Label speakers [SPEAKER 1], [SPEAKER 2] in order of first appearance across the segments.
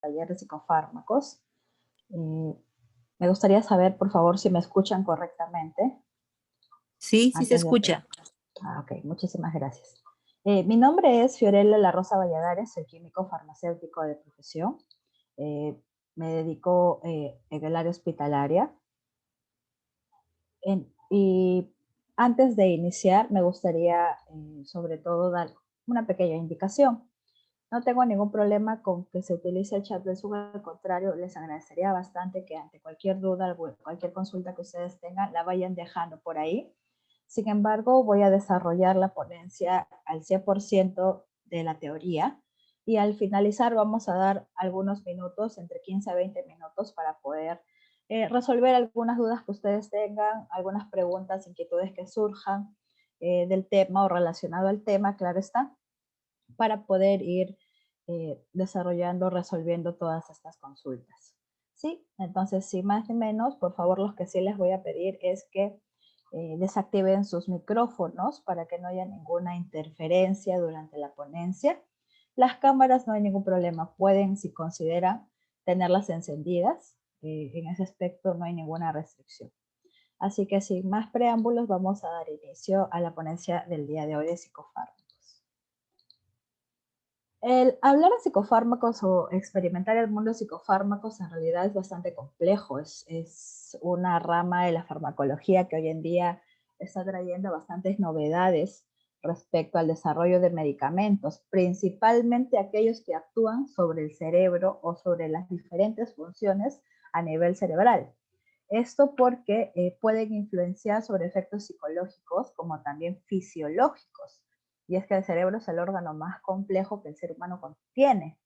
[SPEAKER 1] taller de psicofármacos. Me gustaría saber, por favor, si me escuchan correctamente
[SPEAKER 2] Sí, sí se
[SPEAKER 1] antes de hacer.
[SPEAKER 2] escucha.
[SPEAKER 1] Ok, muchísimas gracias. Mi nombre es Fiorella La Rosa Valladares, soy químico farmacéutico de profesión. Eh, Me dedico en el área hospitalaria. Y antes de iniciar, me gustaría sobre todo dar una pequeña indicación. No tengo ningún problema con que se utilice el chat de Zoom, al contrario, les agradecería bastante que ante cualquier duda, cualquier consulta que ustedes tengan, la vayan dejando por ahí. Sin embargo, voy a desarrollar la ponencia al 100% de la teoría y al finalizar vamos a dar algunos minutos, entre 15 a 20 minutos, para poder resolver algunas dudas que ustedes tengan, algunas preguntas, inquietudes que surjan del tema o relacionado al tema, claro está, para poder ir desarrollando, resolviendo todas estas consultas. ¿Sí? Entonces, sin más ni menos, por favor, los que sí les voy a pedir es que desactiven sus micrófonos para que no haya ninguna interferencia durante la ponencia. Las cámaras no hay ningún problema, pueden, si consideran, tenerlas encendidas. En ese aspecto no hay ninguna restricción. Así que sin más preámbulos, vamos a dar inicio a la ponencia del día de hoy de psicofármacos. El hablar de psicofármacos o experimentar el mundo de psicofármacos en realidad es bastante complejo. Es una rama de la farmacología que hoy en día está trayendo bastantes novedades respecto al desarrollo de medicamentos, principalmente aquellos que actúan sobre el cerebro o sobre las diferentes funciones a nivel cerebral. Esto porque pueden influenciar sobre efectos psicológicos como también fisiológicos. Y es que el cerebro es el órgano más complejo que el ser humano contiene.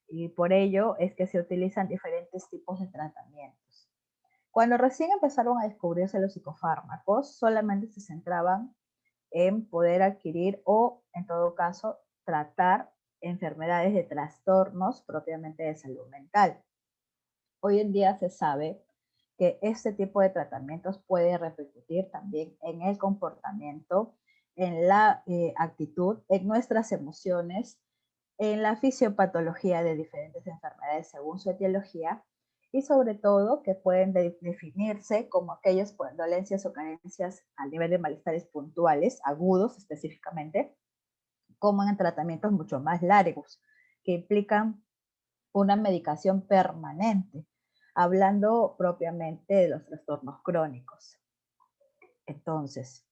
[SPEAKER 1] Y por ello es que se utilizan diferentes tipos de tratamientos. Cuando recién empezaron a descubrirse los psicofármacos, solamente se centraban en poder adquirir o, en todo caso, tratar enfermedades de trastornos propiamente de salud mental. Hoy en día se sabe que este tipo de tratamientos puede repercutir también en el comportamiento, en la actitud, en nuestras emociones, en la fisiopatología de diferentes enfermedades según su etiología y sobre todo que pueden definirse como aquellas dolencias o carencias a nivel de malestares puntuales, agudos específicamente, como en tratamientos mucho más largos que implican una medicación permanente, hablando propiamente de los trastornos crónicos. Entonces,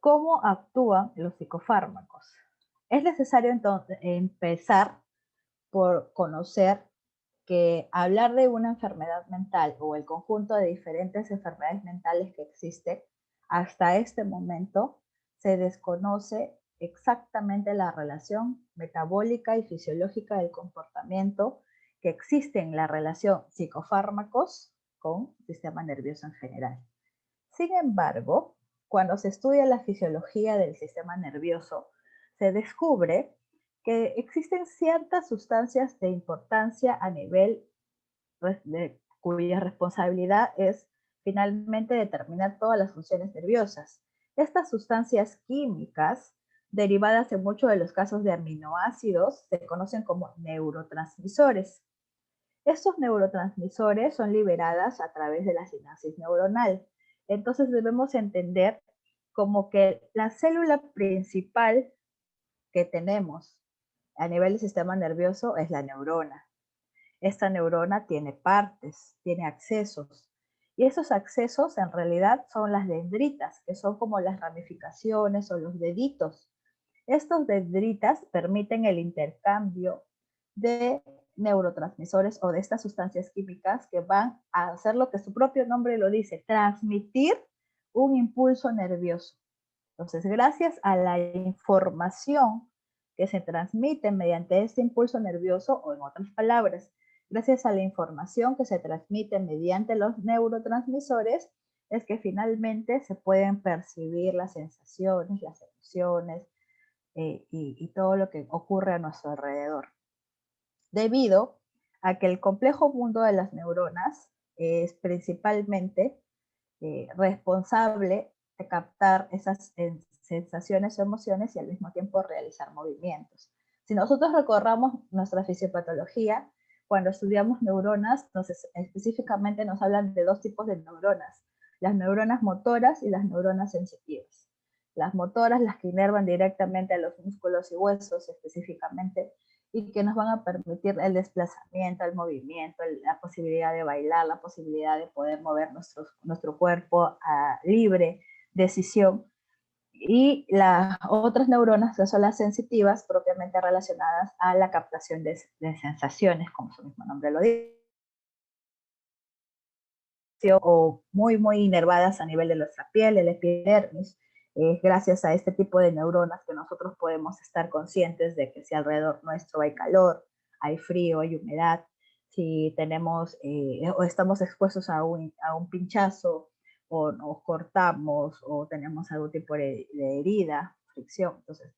[SPEAKER 1] ¿cómo actúan los psicofármacos? Es necesario entonces empezar por conocer que hablar de una enfermedad mental o el conjunto de diferentes enfermedades mentales que existen, hasta este momento se desconoce exactamente la relación metabólica y fisiológica del comportamiento que existe en la relación psicofármacos con el sistema nervioso en general. Sin embargo, cuando se estudia la fisiología del sistema nervioso, se descubre que existen ciertas sustancias de importancia a nivel cuya responsabilidad es finalmente determinar todas las funciones nerviosas. Estas sustancias químicas, derivadas en muchos de los casos de aminoácidos, se conocen como neurotransmisores. Estos neurotransmisores son liberadas a través de la sinapsis neuronal. Entonces debemos entender como que la célula principal que tenemos a nivel del sistema nervioso es la neurona. Esta neurona tiene partes, tiene accesos. Y esos accesos en realidad son las dendritas, que son como las ramificaciones o los deditos. Estos dendritas permiten el intercambio de neurotransmisores o de estas sustancias químicas que van a hacer lo que su propio nombre lo dice, transmitir un impulso nervioso. Entonces, gracias a la información que se transmite mediante este impulso nervioso, o en otras palabras, gracias a la información que se transmite mediante los neurotransmisores, es que finalmente se pueden percibir las sensaciones, las emociones y todo lo que ocurre a nuestro alrededor. Debido a que el complejo mundo de las neuronas es principalmente responsable de captar esas sensaciones o emociones y al mismo tiempo realizar movimientos. Si nosotros recorramos nuestra fisiopatología, cuando estudiamos neuronas, entonces específicamente nos hablan de dos tipos de neuronas, las neuronas motoras y las neuronas sensitivas. Las motoras, las que inervan directamente a los músculos y huesos específicamente, y que nos van a permitir el desplazamiento, el movimiento, la posibilidad de bailar, la posibilidad de poder mover nuestro cuerpo a libre decisión. Y las otras neuronas, que son las sensitivas, propiamente relacionadas a la captación de sensaciones, como su mismo nombre lo dice, o muy inervadas a nivel de nuestra piel, el epidermis. Gracias a este tipo de neuronas que nosotros podemos estar conscientes de que si alrededor nuestro hay calor, hay frío, hay humedad, si tenemos o estamos expuestos a un pinchazo, o nos cortamos, o tenemos algún tipo de herida, fricción. Entonces,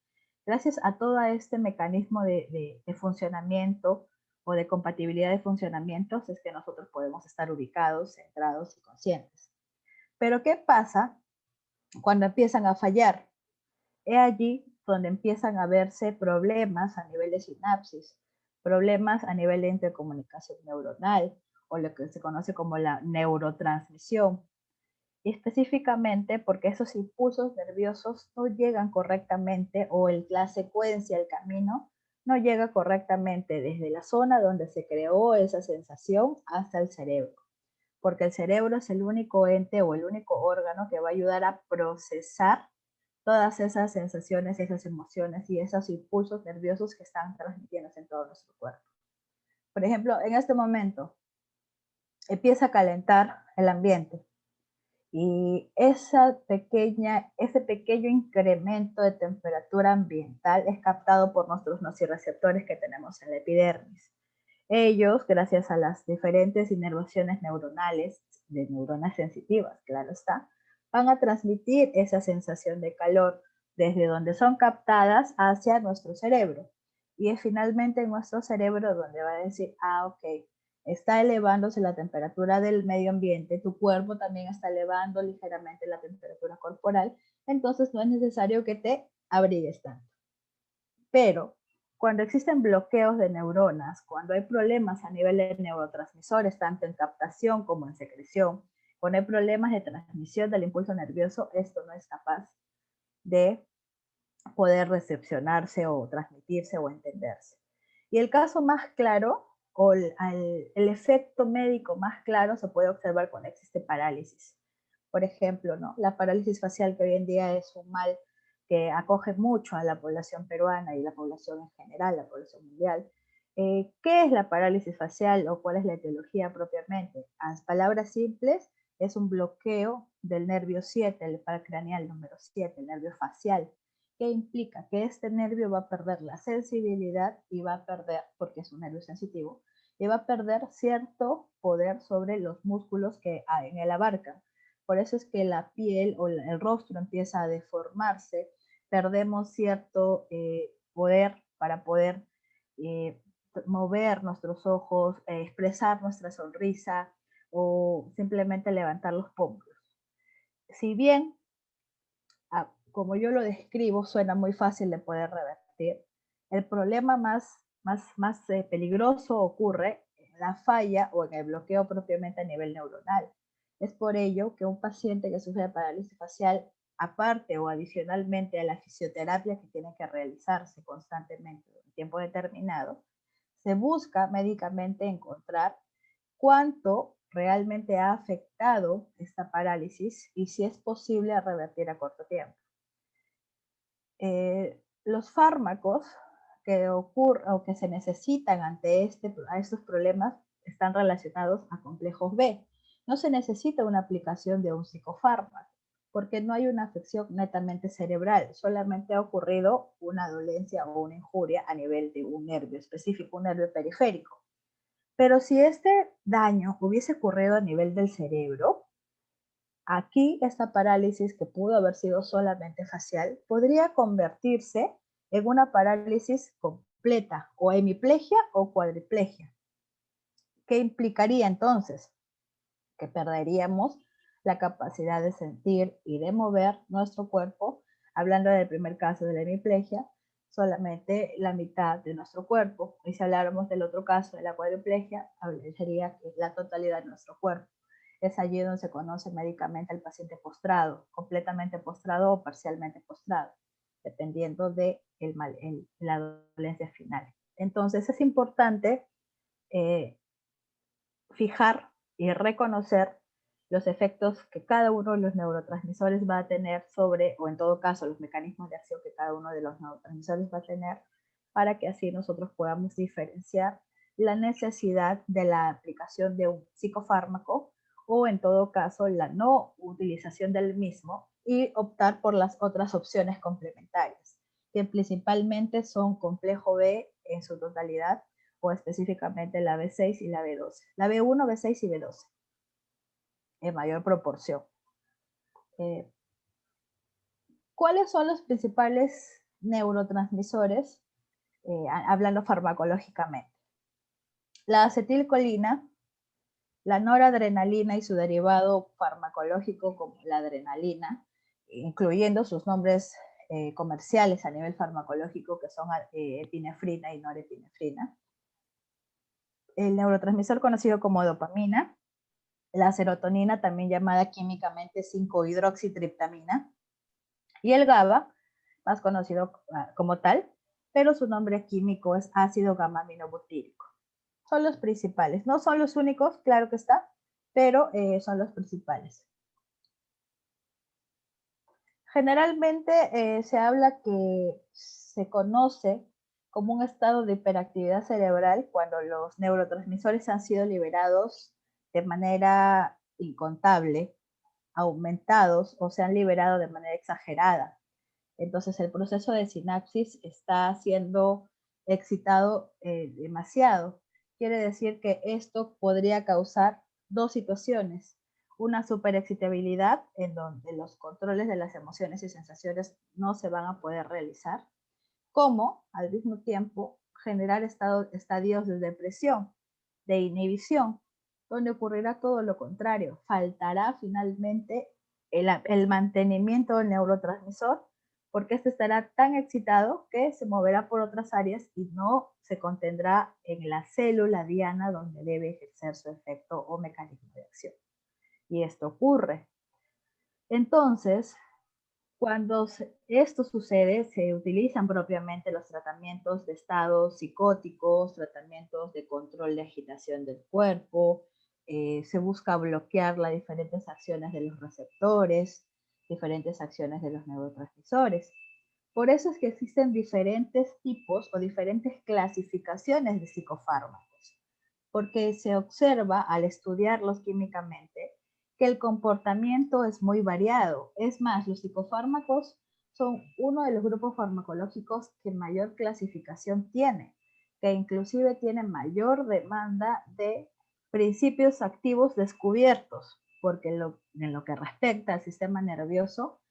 [SPEAKER 1] gracias a todo este mecanismo de funcionamiento o de compatibilidad de funcionamientos es que nosotros podemos estar ubicados, centrados y conscientes. Pero ¿qué pasa cuando empiezan a fallar? Es allí donde empiezan a verse problemas a nivel de sinapsis, problemas a nivel de intercomunicación neuronal, o lo que se conoce como la neurotransmisión. Y específicamente porque esos impulsos nerviosos no llegan correctamente, o la secuencia, el camino, no llega correctamente desde la zona donde se creó esa sensación hasta el cerebro. Porque el cerebro es el único ente o el único órgano que va a ayudar a procesar todas esas sensaciones, esas emociones y esos impulsos nerviosos que están transmitiéndose en todo nuestro cuerpo. Por ejemplo, en este momento empieza a calentar el ambiente, y ese pequeño incremento de temperatura ambiental es captado por nuestros nociceptores que tenemos en la epidermis. Ellos, gracias a las diferentes inervaciones neuronales, de neuronas sensitivas, claro está, van a transmitir esa sensación de calor desde donde son captadas hacia nuestro cerebro. Y es finalmente en nuestro cerebro donde va a decir, ok, está elevándose la temperatura del medio ambiente, tu cuerpo también está elevando ligeramente la temperatura corporal, entonces no es necesario que te abrigues tanto. Pero cuando existen bloqueos de neuronas, cuando hay problemas a nivel de neurotransmisores, tanto en captación como en secreción, cuando hay problemas de transmisión del impulso nervioso, esto no es capaz de poder recepcionarse o transmitirse o entenderse. Y el caso más claro, o el efecto médico más claro, se puede observar cuando existe parálisis. Por ejemplo, ¿no? La parálisis facial, que hoy en día es un mal que acoge mucho a la población peruana y la población en general, la población mundial. ¿Qué es la parálisis facial o cuál es la etiología propiamente? A palabras simples, es un bloqueo del nervio 7, el paracraneal número 7, el nervio facial. ¿Qué implica? Que este nervio va a perder la sensibilidad y va a perder, porque es un nervio sensitivo, y va a perder cierto poder sobre los músculos que en él abarcan. Por eso es que la piel o el rostro empieza a deformarse, perdemos cierto poder para poder mover nuestros ojos, expresar nuestra sonrisa o simplemente levantar los pómulos. Si bien como yo lo describo, suena muy fácil de poder revertir, el problema más peligroso ocurre en la falla o en el bloqueo propiamente a nivel neuronal. Es por ello que un paciente que sufre de parálisis facial, aparte o adicionalmente a la fisioterapia que tiene que realizarse constantemente en tiempo determinado, se busca médicamente encontrar cuánto realmente ha afectado esta parálisis y si es posible revertir a corto tiempo. Los fármacos que ocurren o que se necesitan ante estos problemas están relacionados a complejos B. No se necesita una aplicación de un psicofármaco porque no hay una afección netamente cerebral, solamente ha ocurrido una dolencia o una injuria a nivel de un nervio específico, un nervio periférico. Pero si este daño hubiese ocurrido a nivel del cerebro, aquí esta parálisis, que pudo haber sido solamente facial, podría convertirse en una parálisis completa, o hemiplegia o cuadriplegia. ¿Qué implicaría entonces? Que perderíamos la capacidad de sentir y de mover nuestro cuerpo, hablando del primer caso de la hemiplegia, solamente la mitad de nuestro cuerpo. Y si habláramos del otro caso, de la cuadriplegia, sería la totalidad de nuestro cuerpo. Es allí donde se conoce médicamente al paciente postrado, completamente postrado o parcialmente postrado, dependiendo de la dolencia final. Entonces es importante fijar y reconocer los efectos que cada uno de los neurotransmisores va a tener sobre, o en todo caso, los mecanismos de acción que cada uno de los neurotransmisores va a tener, para que así nosotros podamos diferenciar la necesidad de la aplicación de un psicofármaco o en todo caso la no utilización del mismo y optar por las otras opciones complementarias, que principalmente son complejo B en su totalidad o específicamente la B6 y la B12. La B1, B6 y B12 en mayor proporción. ¿Cuáles son los principales neurotransmisores hablando farmacológicamente? La acetilcolina, la noradrenalina y su derivado farmacológico como la adrenalina, incluyendo sus nombres comerciales a nivel farmacológico que son epinefrina y norepinefrina. El neurotransmisor conocido como dopamina, la serotonina, también llamada químicamente 5-hidroxitriptamina, y el GABA, más conocido como tal, pero su nombre químico es ácido gamma-aminobutírico. Son los principales, no son los únicos, claro que está, pero son los principales. Generalmente se habla que se conoce como un estado de hiperactividad cerebral cuando los neurotransmisores han sido liberados de manera incontable, aumentados o se han liberado de manera exagerada. Entonces el proceso de sinapsis está siendo excitado demasiado. Quiere decir que esto podría causar dos situaciones. Una superexcitabilidad en donde los controles de las emociones y sensaciones no se van a poder realizar, como al mismo tiempo generar estadios de depresión, de inhibición, donde ocurrirá todo lo contrario. Faltará finalmente el mantenimiento del neurotransmisor porque este estará tan excitado que se moverá por otras áreas y no se contendrá en la célula diana donde debe ejercer su efecto o mecanismo de acción. Y esto ocurre. Entonces, cuando esto sucede, se utilizan propiamente los tratamientos de estados psicóticos, tratamientos de control de agitación del cuerpo, se busca bloquear las diferentes acciones de los receptores, diferentes acciones de los neurotransmisores. Por eso es que existen diferentes tipos o diferentes clasificaciones de psicofármacos, porque se observa al estudiarlos químicamente que el comportamiento es muy variado. Es más, los psicofármacos son uno de los grupos farmacológicos que mayor clasificación tiene, que inclusive tiene mayor demanda de principios activos descubiertos, porque en lo que respecta al sistema nervioso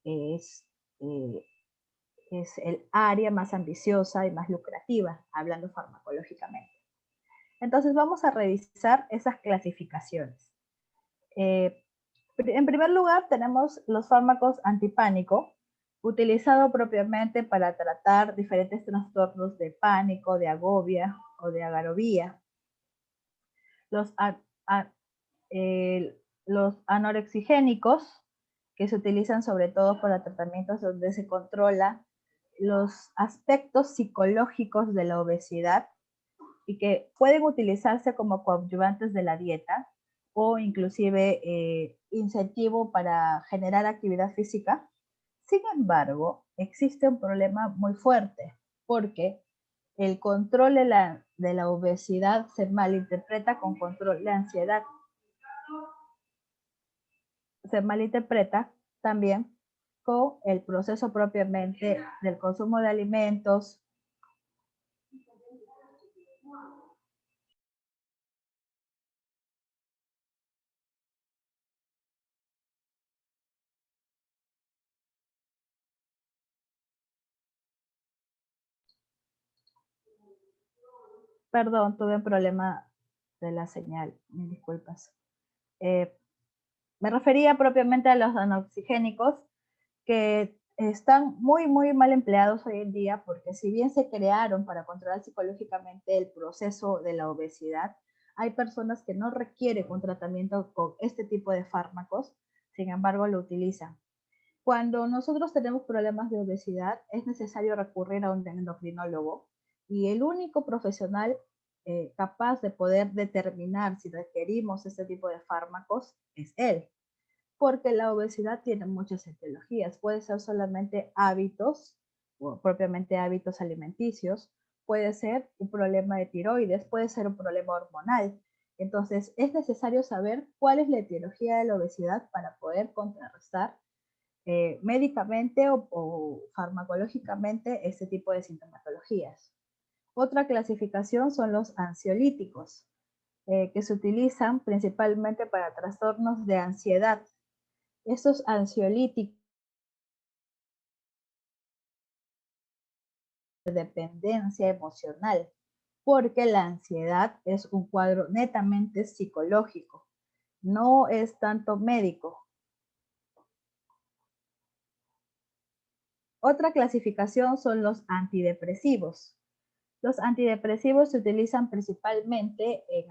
[SPEAKER 1] es el área más ambiciosa y más lucrativa, hablando farmacológicamente. Entonces vamos a revisar esas clasificaciones. En primer lugar tenemos los fármacos antipánico, utilizado propiamente para tratar diferentes trastornos de pánico, de agobia o de agorafobia. Los anorexigénicos, que se utilizan sobre todo para tratamientos donde se controla los aspectos psicológicos de la obesidad y que pueden utilizarse como coadyuvantes de la dieta o inclusive incentivo para generar actividad física. Sin embargo, existe un problema muy fuerte porque el control de la obesidad se malinterpreta con control de ansiedad. Se malinterpreta también con el proceso propiamente del consumo de alimentos. Perdón, tuve un problema de la señal, mis disculpas. Me refería propiamente a los anoxigénicos que están muy, muy mal empleados hoy en día porque si bien se crearon para controlar psicológicamente el proceso de la obesidad, hay personas que no requieren un tratamiento con este tipo de fármacos, sin embargo lo utilizan. Cuando nosotros tenemos problemas de obesidad, es necesario recurrir a un endocrinólogo y el único profesional capaz de poder determinar si requerimos este tipo de fármacos es él, porque la obesidad tiene muchas etiologías. Puede ser solamente hábitos, o propiamente hábitos alimenticios, puede ser un problema de tiroides, puede ser un problema hormonal. Entonces, es necesario saber cuál es la etiología de la obesidad para poder contrarrestar médicamente o farmacológicamente este tipo de sintomatologías. Otra clasificación son los ansiolíticos, que se utilizan principalmente para trastornos de ansiedad. Estos ansiolíticos de dependencia emocional, porque la ansiedad es un cuadro netamente psicológico, no es tanto médico. Otra clasificación son los antidepresivos. Los antidepresivos se utilizan principalmente en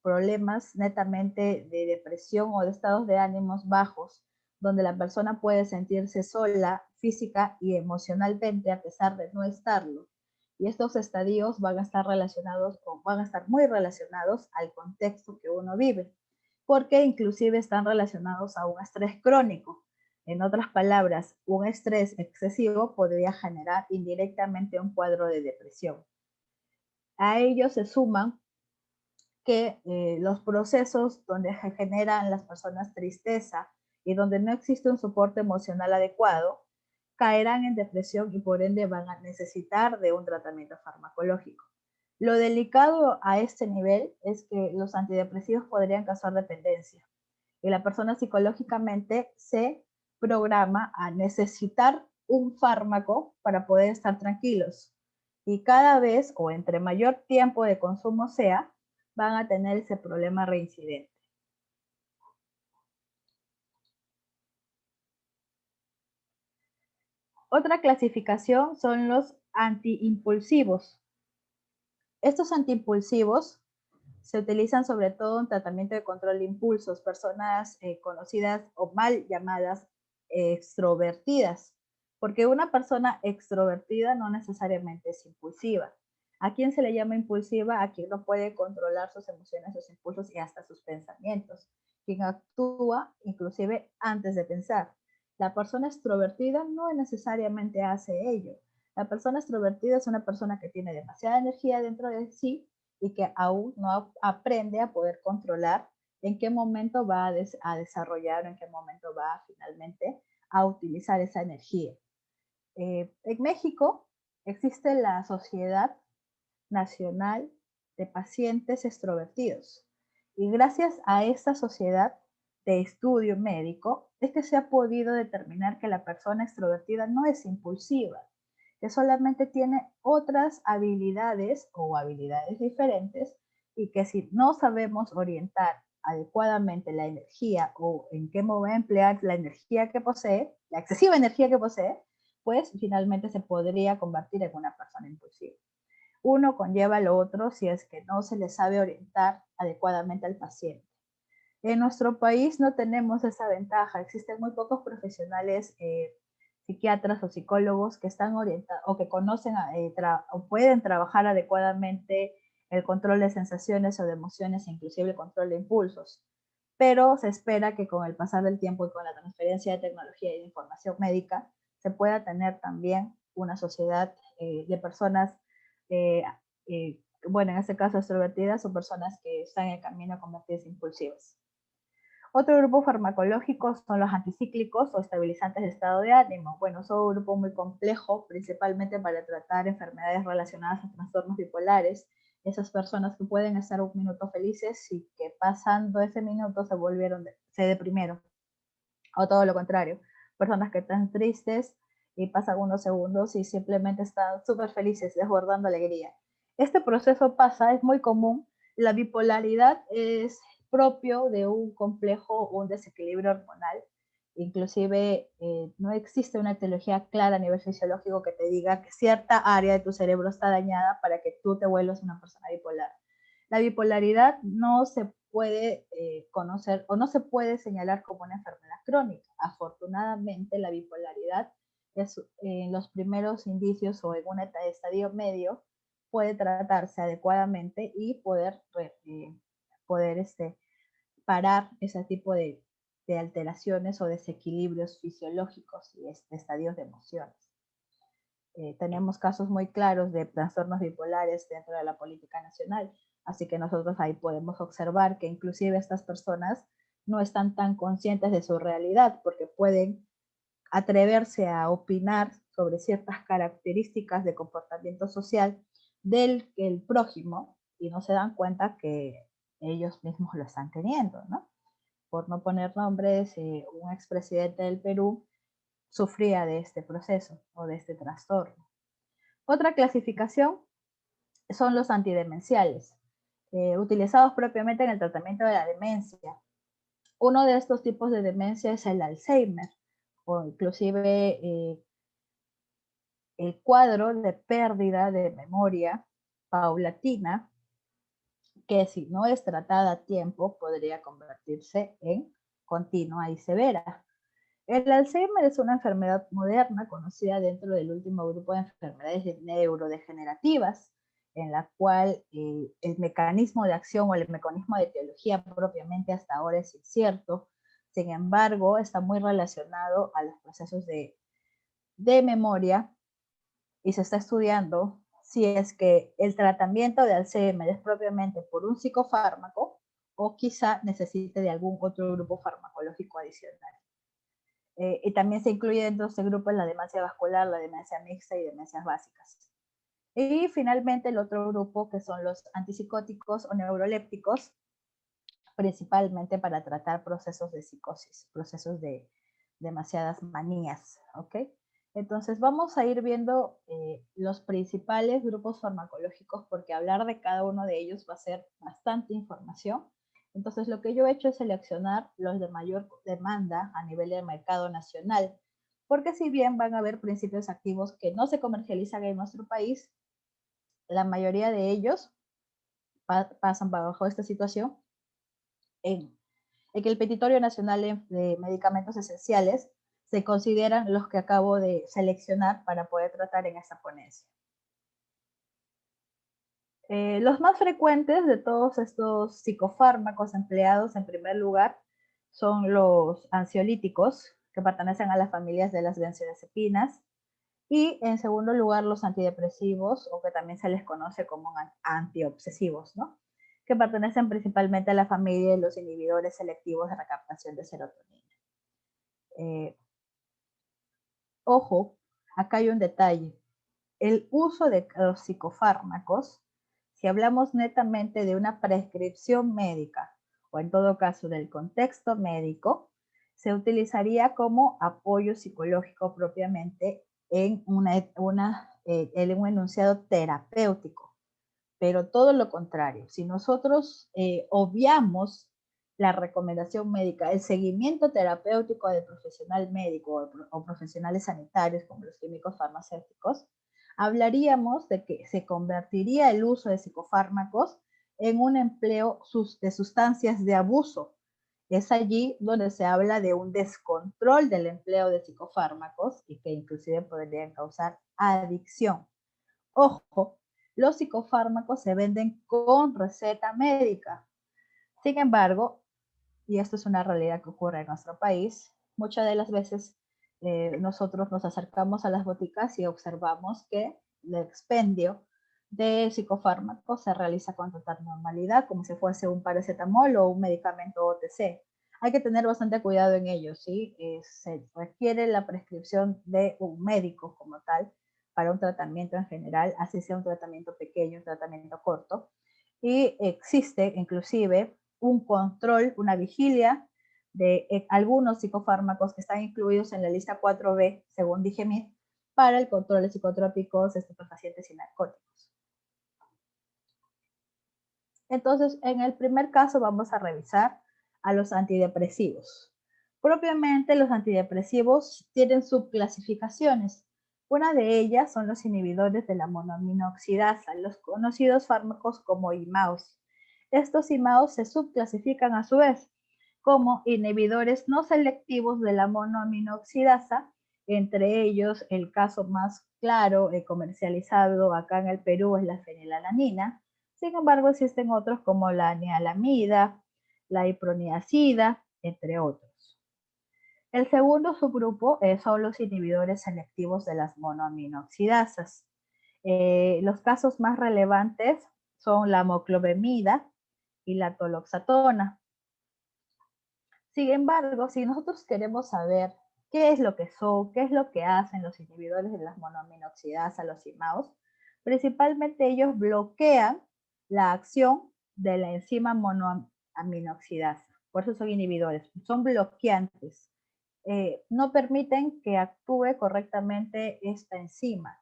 [SPEAKER 1] problemas netamente de depresión o de estados de ánimos bajos, donde la persona puede sentirse sola física y emocionalmente a pesar de no estarlo. Y estos estadios van a estar relacionados o van a estar muy relacionados al contexto que uno vive, porque inclusive están relacionados a un estrés crónico. En otras palabras, un estrés excesivo podría generar indirectamente un cuadro de depresión. A ello se suman que los procesos donde generan las personas tristeza y donde no existe un soporte emocional adecuado, caerán en depresión y por ende van a necesitar de un tratamiento farmacológico. Lo delicado a este nivel es que los antidepresivos podrían causar dependencia y la persona psicológicamente se programa a necesitar un fármaco para poder estar tranquilos. Y cada vez o entre mayor tiempo de consumo sea, van a tener ese problema reincidente. Otra clasificación son los antiimpulsivos. Estos antiimpulsivos se utilizan sobre todo en tratamiento de control de impulsos, personas conocidas o mal llamadas extrovertidas, porque una persona extrovertida no necesariamente es impulsiva. ¿A quién se le llama impulsiva? A quien no puede controlar sus emociones, sus impulsos y hasta sus pensamientos, quien actúa inclusive antes de pensar. La persona extrovertida no necesariamente hace ello. La persona extrovertida es una persona que tiene demasiada energía dentro de sí y que aún no aprende a poder controlar en qué momento va a desarrollar, en qué momento va finalmente a utilizar esa energía. En México existe la Sociedad Nacional de Pacientes Extrovertidos y gracias a esta sociedad de estudio médico es que se ha podido determinar que la persona extrovertida no es impulsiva, que solamente tiene otras habilidades o habilidades diferentes y que si no sabemos orientar adecuadamente la energía o en qué modo emplear la energía que posee, la excesiva energía que posee, pues finalmente se podría convertir en una persona impulsiva. Uno conlleva lo otro si es que no se le sabe orientar adecuadamente al paciente. En nuestro país no tenemos esa ventaja. Existen muy pocos profesionales, psiquiatras o psicólogos que están orientados o que conocen o pueden trabajar adecuadamente el control de sensaciones o de emociones, inclusive el control de impulsos. Pero se espera que con el pasar del tiempo y con la transferencia de tecnología y de información médica se pueda tener también una sociedad de personas, eh, bueno, en este caso extrovertidas o personas que están en el camino a convertirse impulsivas. Otro grupo farmacológico son los anticíclicos o estabilizantes de estado de ánimo. Bueno, son un grupo muy complejo, principalmente para tratar enfermedades relacionadas a trastornos bipolares. Esas personas que pueden estar un minuto felices y que pasando ese minuto se deprimieron. O todo lo contrario, personas que están tristes y pasan unos segundos y simplemente están súper felices, desbordando alegría. Este proceso pasa, es muy común. La bipolaridad es propio de un complejo o un desequilibrio hormonal inclusive no existe una etiología clara a nivel fisiológico que te diga que cierta área de tu cerebro está dañada para que tú te vuelvas una persona bipolar. La bipolaridad no se puede conocer o no se puede señalar como una enfermedad crónica. Afortunadamente, la bipolaridad es en los primeros indicios o en un estadio medio puede tratarse adecuadamente y poder parar ese tipo de alteraciones o desequilibrios fisiológicos y estadios de emociones. Tenemos casos muy claros de trastornos bipolares dentro de la política nacional, así que nosotros ahí podemos observar que inclusive estas personas no están tan conscientes de su realidad porque pueden atreverse a opinar sobre ciertas características de comportamiento social del el prójimo y no se dan cuenta que ellos mismos lo están teniendo, ¿no? Por no poner nombres, un expresidente del Perú sufría de este proceso o de este trastorno. Otra clasificación son los antidemenciales, utilizados propiamente en el tratamiento de la demencia. Uno de estos tipos de demencia es el Alzheimer, o inclusive el cuadro de pérdida de memoria paulatina, que si no es tratada a tiempo podría convertirse en continua y severa. El Alzheimer es una enfermedad moderna conocida dentro del último grupo de enfermedades neurodegenerativas, en la cual el mecanismo de acción o el mecanismo de etiología propiamente hasta ahora es incierto. Sin embargo, está muy relacionado a los procesos de memoria y se está estudiando si es que el tratamiento de Alzheimer es propiamente por un psicofármaco o quizá necesite de algún otro grupo farmacológico adicional. Y también se incluye dentro de este grupo la demencia vascular, la demencia mixta y demencias básicas. Y finalmente el otro grupo que son los antipsicóticos o neurolépticos, principalmente para tratar procesos de psicosis, procesos de demasiadas manías, ¿ok? Entonces vamos a ir viendo los principales grupos farmacológicos porque hablar de cada uno de ellos va a ser bastante información. Entonces lo que yo he hecho es seleccionar los de mayor demanda a nivel del mercado nacional, porque si bien van a haber principios activos que no se comercializan en nuestro país, la mayoría de ellos pasan bajo esta situación en que el Petitorio Nacional de Medicamentos Esenciales se consideran los que acabo de seleccionar para poder tratar en esta ponencia. Los más frecuentes de todos estos psicofármacos empleados en primer lugar son los ansiolíticos, que pertenecen a las familias de las benzodiazepinas, y en segundo lugar los antidepresivos, o que también se les conoce como antiobsesivos, ¿no? Que pertenecen principalmente a la familia de los inhibidores selectivos de recaptación de serotonina. Ojo, acá hay un detalle. El uso de los psicofármacos, si hablamos netamente de una prescripción médica o en todo caso del contexto médico, se utilizaría como apoyo psicológico propiamente en un enunciado terapéutico. Pero todo lo contrario, si nosotros obviamos la recomendación médica, el seguimiento terapéutico del profesional médico o profesionales sanitarios como los químicos farmacéuticos, hablaríamos de que se convertiría el uso de psicofármacos en un empleo de sustancias de abuso. Es allí donde se habla de un descontrol del empleo de psicofármacos y que inclusive podrían causar adicción. Ojo, los psicofármacos se venden con receta médica. Sin embargo, y esto es una realidad que ocurre en nuestro país, muchas de las veces nosotros nos acercamos a las boticas y observamos que el expendio de psicofármacos se realiza con total normalidad, como si fuese un paracetamol o un medicamento OTC. Hay que tener bastante cuidado en ello, ¿sí? Se requiere la prescripción de un médico como tal para un tratamiento en general, así sea un tratamiento pequeño, un tratamiento corto. Y existe inclusive un control, una vigilia de algunos psicofármacos que están incluidos en la lista 4B, según DIGEMIT, para el control de psicotrópicos, estupefacientes y narcóticos. Entonces, en el primer caso vamos a revisar a los antidepresivos. Propiamente los antidepresivos tienen subclasificaciones. Una de ellas son los inhibidores de la monoaminoxidasa, los conocidos fármacos como IMAOs. Estos IMAOs se subclasifican a su vez como inhibidores no selectivos de la monoaminoxidasa, entre ellos el caso más claro comercializado acá en el Perú es la fenilalanina. Sin embargo, existen otros como la nialamida, la iproniazida, entre otros. El segundo subgrupo son los inhibidores selectivos de las monoaminoxidasas. Los casos más relevantes son la moclobemida y la toloxatona. Sin embargo, si nosotros queremos saber qué es lo que son, qué es lo que hacen los inhibidores de las monoaminoxidasas, los IMAOs, principalmente ellos bloquean la acción de la enzima monoaminoxidasa. Por eso son inhibidores, son bloqueantes. No permiten que actúe correctamente esta enzima.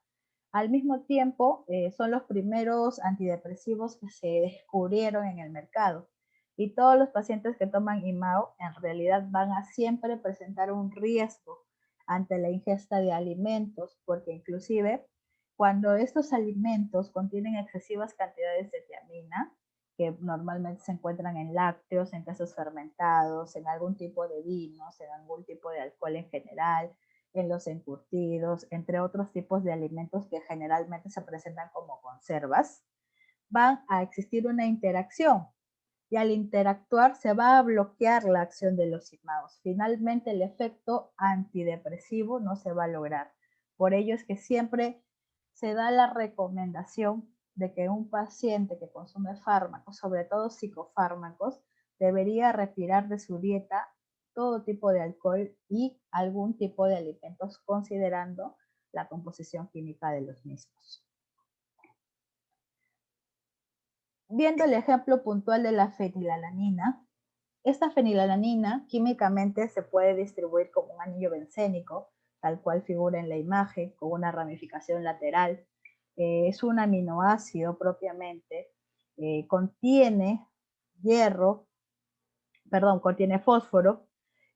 [SPEAKER 1] Al mismo tiempo, son los primeros antidepresivos que se descubrieron en el mercado. Y todos los pacientes que toman IMAO en realidad van a siempre presentar un riesgo ante la ingesta de alimentos, porque inclusive cuando estos alimentos contienen excesivas cantidades de tiamina, que normalmente se encuentran en lácteos, en quesos fermentados, en algún tipo de vinos, en algún tipo de alcohol en general, en los encurtidos, entre otros tipos de alimentos que generalmente se presentan como conservas, van a existir una interacción y al interactuar se va a bloquear la acción de los IMAOs. Finalmente el efecto antidepresivo no se va a lograr. Por ello es que siempre se da la recomendación de que un paciente que consume fármacos, sobre todo psicofármacos, debería retirar de su dieta todo tipo de alcohol y algún tipo de alimentos considerando la composición química de los mismos. Viendo el ejemplo puntual de la fenilalanina, esta fenilalanina químicamente se puede distribuir como un anillo bencénico, tal cual figura en la imagen, con una ramificación lateral. Es un aminoácido propiamente, contiene hierro, perdón, contiene fósforo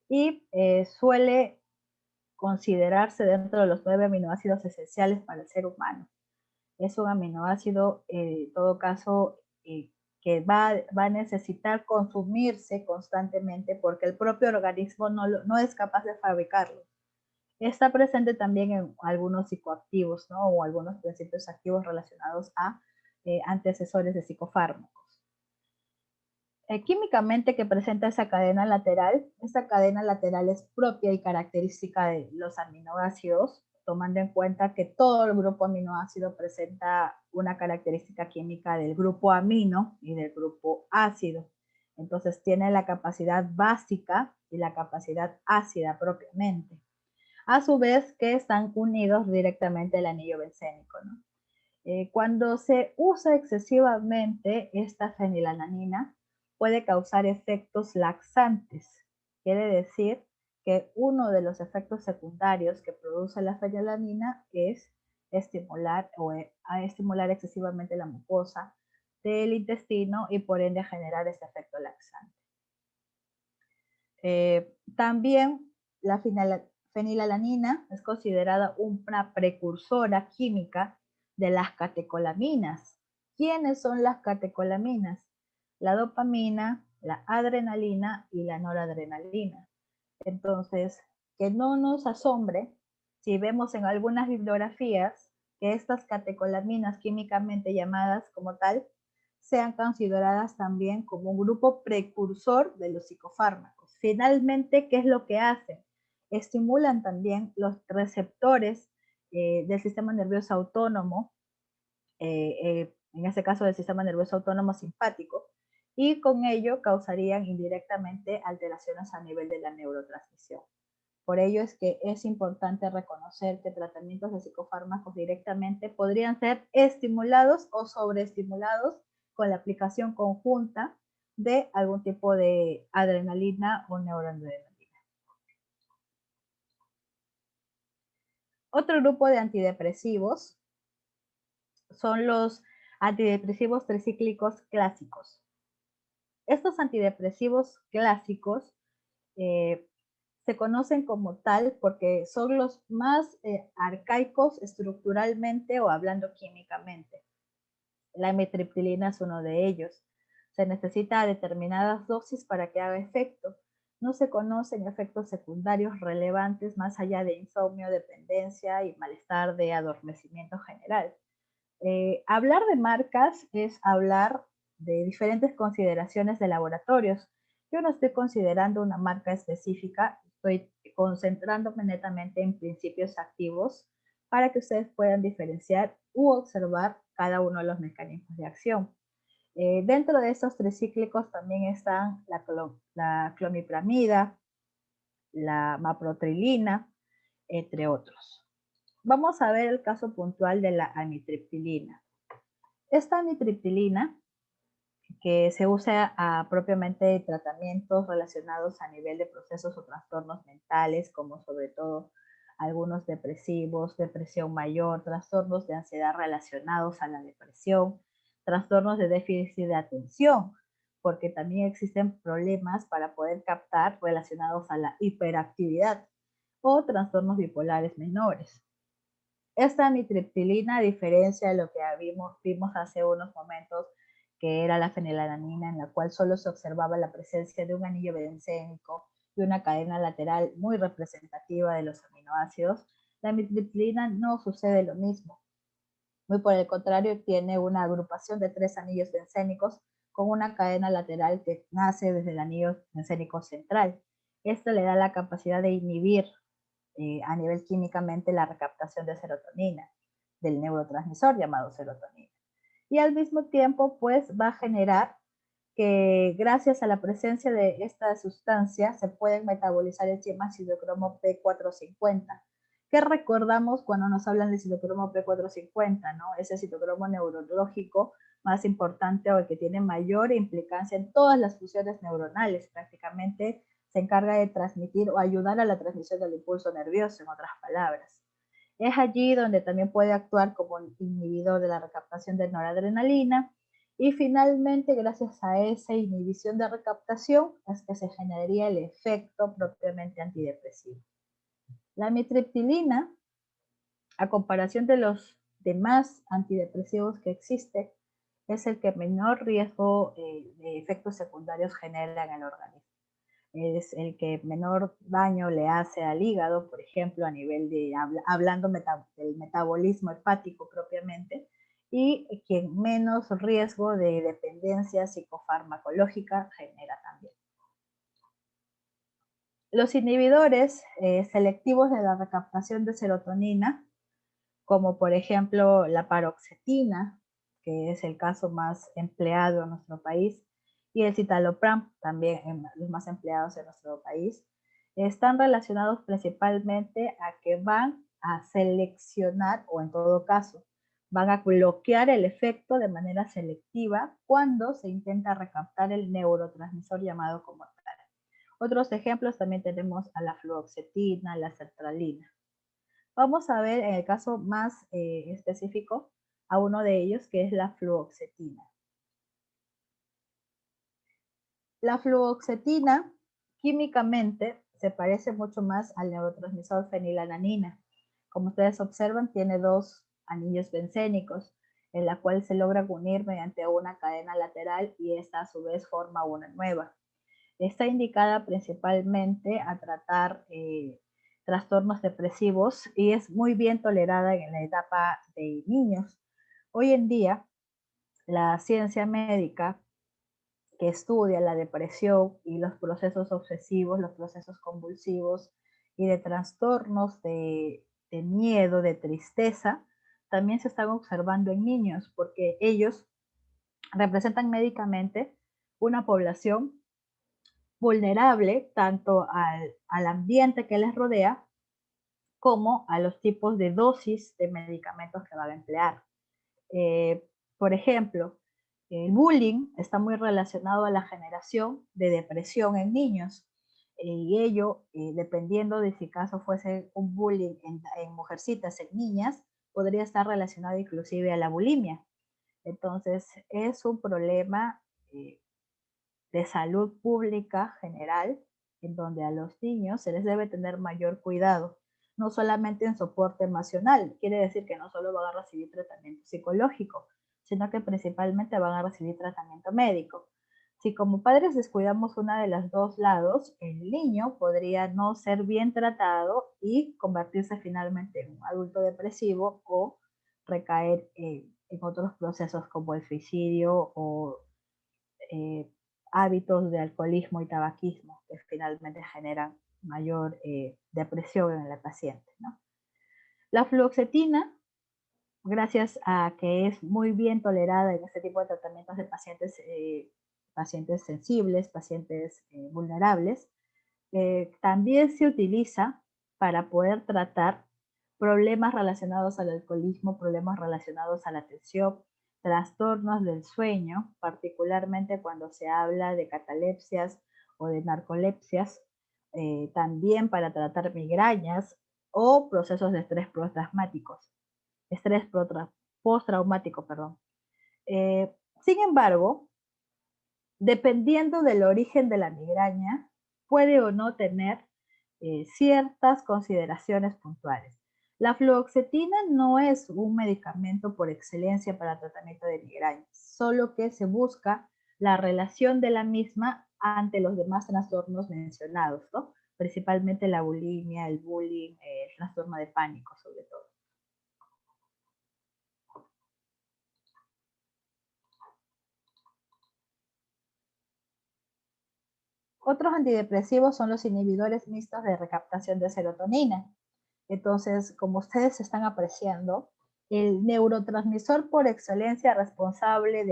[SPEAKER 1] y suele considerarse dentro de los 9 aminoácidos esenciales para el ser humano. Es un aminoácido, en todo caso, que va a necesitar consumirse constantemente porque el propio organismo no es capaz de fabricarlo. Está presente también en algunos psicoactivos, ¿no? O algunos principios activos relacionados a antecesores de psicofármacos. Químicamente que presenta esa cadena lateral es propia y característica de los aminoácidos, tomando en cuenta que todo el grupo aminoácido presenta una característica química del grupo amino y del grupo ácido. Entonces tiene la capacidad básica y la capacidad ácida propiamente. A su vez que están unidos directamente al anillo bencénico, ¿no? Cuando se usa excesivamente esta fenilalanina, puede causar efectos laxantes. Quiere decir que uno de los efectos secundarios que produce la fenilalanina es estimular excesivamente la mucosa del intestino y por ende generar este efecto laxante. También la fenilalanina es considerada una precursora química de las catecolaminas. ¿Quiénes son las catecolaminas? La dopamina, la adrenalina y la noradrenalina. Entonces, que no nos asombre si vemos en algunas bibliografías que estas catecolaminas químicamente llamadas como tal sean consideradas también como un grupo precursor de los psicofármacos. Finalmente, ¿qué es lo que hacen? Estimulan también los receptores del sistema nervioso autónomo, en este caso del sistema nervioso autónomo simpático, y con ello causarían indirectamente alteraciones a nivel de la neurotransmisión. Por ello es que es importante reconocer que tratamientos de psicofármacos directamente podrían ser estimulados o sobreestimulados con la aplicación conjunta de algún tipo de adrenalina o neuroadrenalina. Otro grupo de antidepresivos son los antidepresivos tricíclicos clásicos. Estos antidepresivos clásicos Se conocen como tal porque son los más arcaicos estructuralmente o hablando químicamente. La amitriptilina es uno de ellos. Se necesita determinadas dosis para que haga efecto. No se conocen efectos secundarios relevantes más allá de insomnio, dependencia y malestar de adormecimiento general. Hablar de marcas es hablar de diferentes consideraciones de laboratorios. Yo no estoy considerando una marca específica, estoy concentrándome netamente en principios activos para que ustedes puedan diferenciar u observar cada uno de los mecanismos de acción. Dentro de estos tricíclicos también están la clomipramida, la maprotrilina, entre otros. Vamos a ver el caso puntual de la amitriptilina. Esta amitriptilina, que se usa propiamente en tratamientos relacionados a nivel de procesos o trastornos mentales, como sobre todo algunos depresivos, depresión mayor, trastornos de ansiedad relacionados a la depresión, trastornos de déficit de atención, porque también existen problemas para poder captar relacionados a la hiperactividad o trastornos bipolares menores. Esta amitriptilina, a diferencia de lo que vimos hace unos momentos, que era la fenilalanina, en la cual solo se observaba la presencia de un anillo bencénico y una cadena lateral muy representativa de los aminoácidos, la amitriptilina no sucede lo mismo. Muy por el contrario, tiene una agrupación de 3 anillos bencénicos con una cadena lateral que nace desde el anillo bencénico central. Esto le da la capacidad de inhibir a nivel químicamente la recaptación de serotonina, del neurotransmisor llamado serotonina. Y al mismo tiempo, pues va a generar que gracias a la presencia de esta sustancia se pueden metabolizar enzimas citocromo P450. ¿Qué recordamos cuando nos hablan de citocromo P450? ¿No? Ese citocromo neurológico más importante o el que tiene mayor implicancia en todas las funciones neuronales, prácticamente se encarga de transmitir o ayudar a la transmisión del impulso nervioso, en otras palabras. Es allí donde también puede actuar como inhibidor de la recaptación de noradrenalina y finalmente, gracias a esa inhibición de recaptación, es que se generaría el efecto propiamente antidepresivo. La amitriptilina, a comparación de los demás antidepresivos que existen, es el que menor riesgo de efectos secundarios genera en el organismo. Es el que menor daño le hace al hígado, por ejemplo, a nivel de, hablando del metabolismo hepático propiamente, y quien menos riesgo de dependencia psicofarmacológica genera también. Los inhibidores selectivos de la recaptación de serotonina, como por ejemplo la paroxetina, que es el caso más empleado en nuestro país, y el citalopram, también los más empleados en nuestro país, están relacionados principalmente a que van a seleccionar, o en todo caso, van a bloquear el efecto de manera selectiva cuando se intenta recaptar el neurotransmisor llamado como tal. Otros ejemplos también tenemos a la fluoxetina, la sertralina. Vamos a ver en el caso más específico a uno de ellos, que es la fluoxetina. La fluoxetina químicamente se parece mucho más al neurotransmisor fenilalanina. Como ustedes observan, tiene 2 anillos bencénicos, en la cual se logra unir mediante una cadena lateral y esta a su vez forma una nueva. Está indicada principalmente a tratar trastornos depresivos y es muy bien tolerada en la etapa de niños. Hoy en día, la ciencia médica que estudia la depresión y los procesos obsesivos, los procesos convulsivos y de trastornos de miedo, de tristeza, también se están observando en niños porque ellos representan médicamente una población vulnerable tanto al ambiente que les rodea como a los tipos de dosis de medicamentos que van a emplear. Por ejemplo, el bullying está muy relacionado a la generación de depresión en niños y ello, dependiendo de si caso fuese un bullying en mujercitas, en niñas, podría estar relacionado inclusive a la bulimia. Entonces, es un problema de salud pública general en donde a los niños se les debe tener mayor cuidado, no solamente en soporte emocional, quiere decir que no solo van a recibir tratamiento psicológico, sino que principalmente van a recibir tratamiento médico. Si como padres descuidamos una de las dos lados, el niño podría no ser bien tratado y convertirse finalmente en un adulto depresivo o recaer en otros procesos como el suicidio o eh, hábitos de alcoholismo y tabaquismo que finalmente generan mayor depresión en el paciente, ¿no? La fluoxetina, gracias a que es muy bien tolerada en este tipo de tratamientos de pacientes, pacientes sensibles, pacientes vulnerables, también se utiliza para poder tratar problemas relacionados al alcoholismo, problemas relacionados a la atención, trastornos del sueño, particularmente cuando se habla de catalepsias o de narcolepsias, también para tratar migrañas o procesos de estrés postraumático, perdón. Sin embargo, dependiendo del origen de la migraña, puede o no tener ciertas consideraciones puntuales. La fluoxetina no es un medicamento por excelencia para tratamiento de migraña, solo que se busca la relación de la misma ante los demás trastornos mencionados, ¿no? Principalmente la bulimia, el bullying, el trastorno de pánico sobre todo. Otros antidepresivos son los inhibidores mixtos de recaptación de serotonina. Entonces, como ustedes están apreciando, el neurotransmisor por excelencia responsable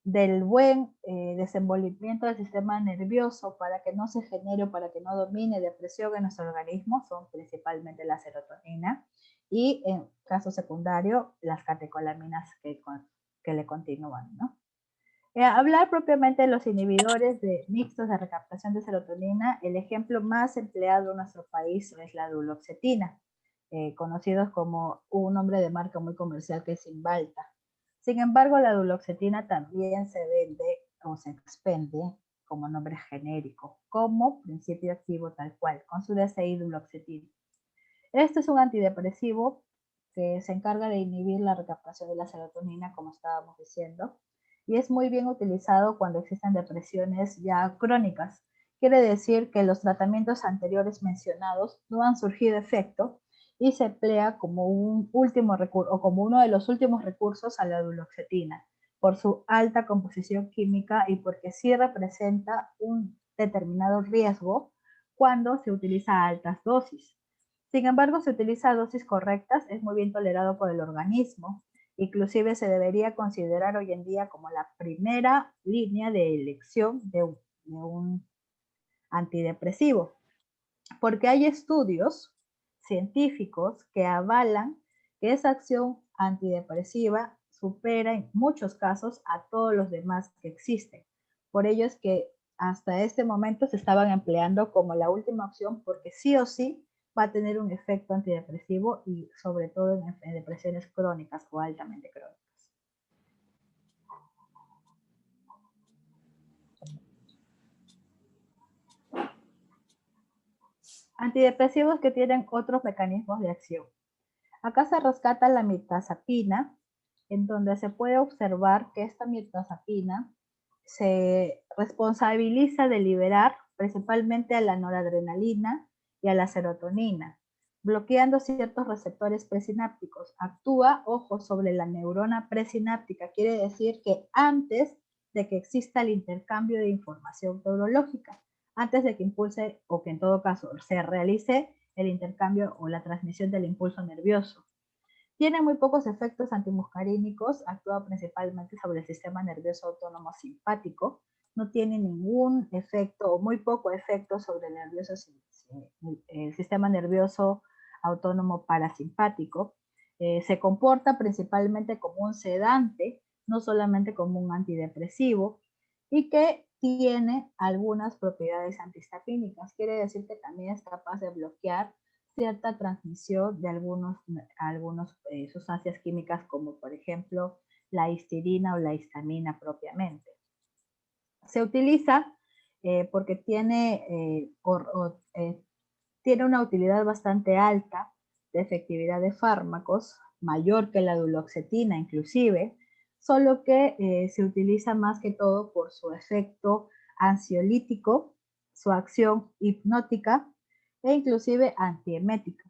[SPEAKER 1] del buen desenvolvimiento del sistema nervioso para que no se genere o para que no domine depresión en nuestro organismo son principalmente la serotonina y en caso secundario las catecolaminas que le continúan, ¿no? Hablar propiamente de los inhibidores mixtos de recaptación de serotonina, el ejemplo más empleado en nuestro país es la duloxetina, conocidos como un nombre de marca muy comercial que es Cymbalta. Sin embargo, la duloxetina también se vende o se expende como nombre genérico, como principio activo tal cual, con su DCI-duloxetina. Este es un antidepresivo que se encarga de inhibir la recaptación de la serotonina, como estábamos diciendo, y es muy bien utilizado cuando existen depresiones ya crónicas. Quiere decir que los tratamientos anteriores mencionados no han surgido efecto y se emplea como un último recurso o como uno de los últimos recursos a la duloxetina por su alta composición química y porque sí representa un determinado riesgo cuando se utiliza a altas dosis. Sin embargo, si utiliza dosis correctas, es muy bien tolerado por el organismo. Inclusive se debería considerar hoy en día como la primera línea de elección de un antidepresivo, porque hay estudios científicos que avalan que esa acción antidepresiva supera en muchos casos a todos los demás que existen. Por ello es que hasta este momento se estaban empleando como la última opción porque sí o sí va a tener un efecto antidepresivo y sobre todo en depresiones crónicas o altamente crónicas. Antidepresivos que tienen otros mecanismos de acción. Acá se rescata la mirtazapina, en donde se puede observar que esta mirtazapina se responsabiliza de liberar principalmente a la noradrenalina y a la serotonina, bloqueando ciertos receptores presinápticos. Actúa, ojo, sobre la neurona presináptica, quiere decir que antes de que exista el intercambio de información neurológica, antes de que impulse o que en todo caso se realice el intercambio o la transmisión del impulso nervioso. Tiene muy pocos efectos antimuscarínicos, actúa principalmente sobre el sistema nervioso autónomo simpático, no tiene ningún efecto o muy poco efecto sobre el sistema nervioso autónomo parasimpático. Se comporta principalmente como un sedante, no solamente como un antidepresivo, y que tiene algunas propiedades antihistamínicas. Quiere decir que también es capaz de bloquear cierta transmisión de algunas sustancias químicas como por ejemplo la histidina o la histamina propiamente. Se utiliza porque tiene una utilidad bastante alta de efectividad de fármacos, mayor que la duloxetina inclusive, solo que se utiliza más que todo por su efecto ansiolítico, su acción hipnótica e inclusive antiemética.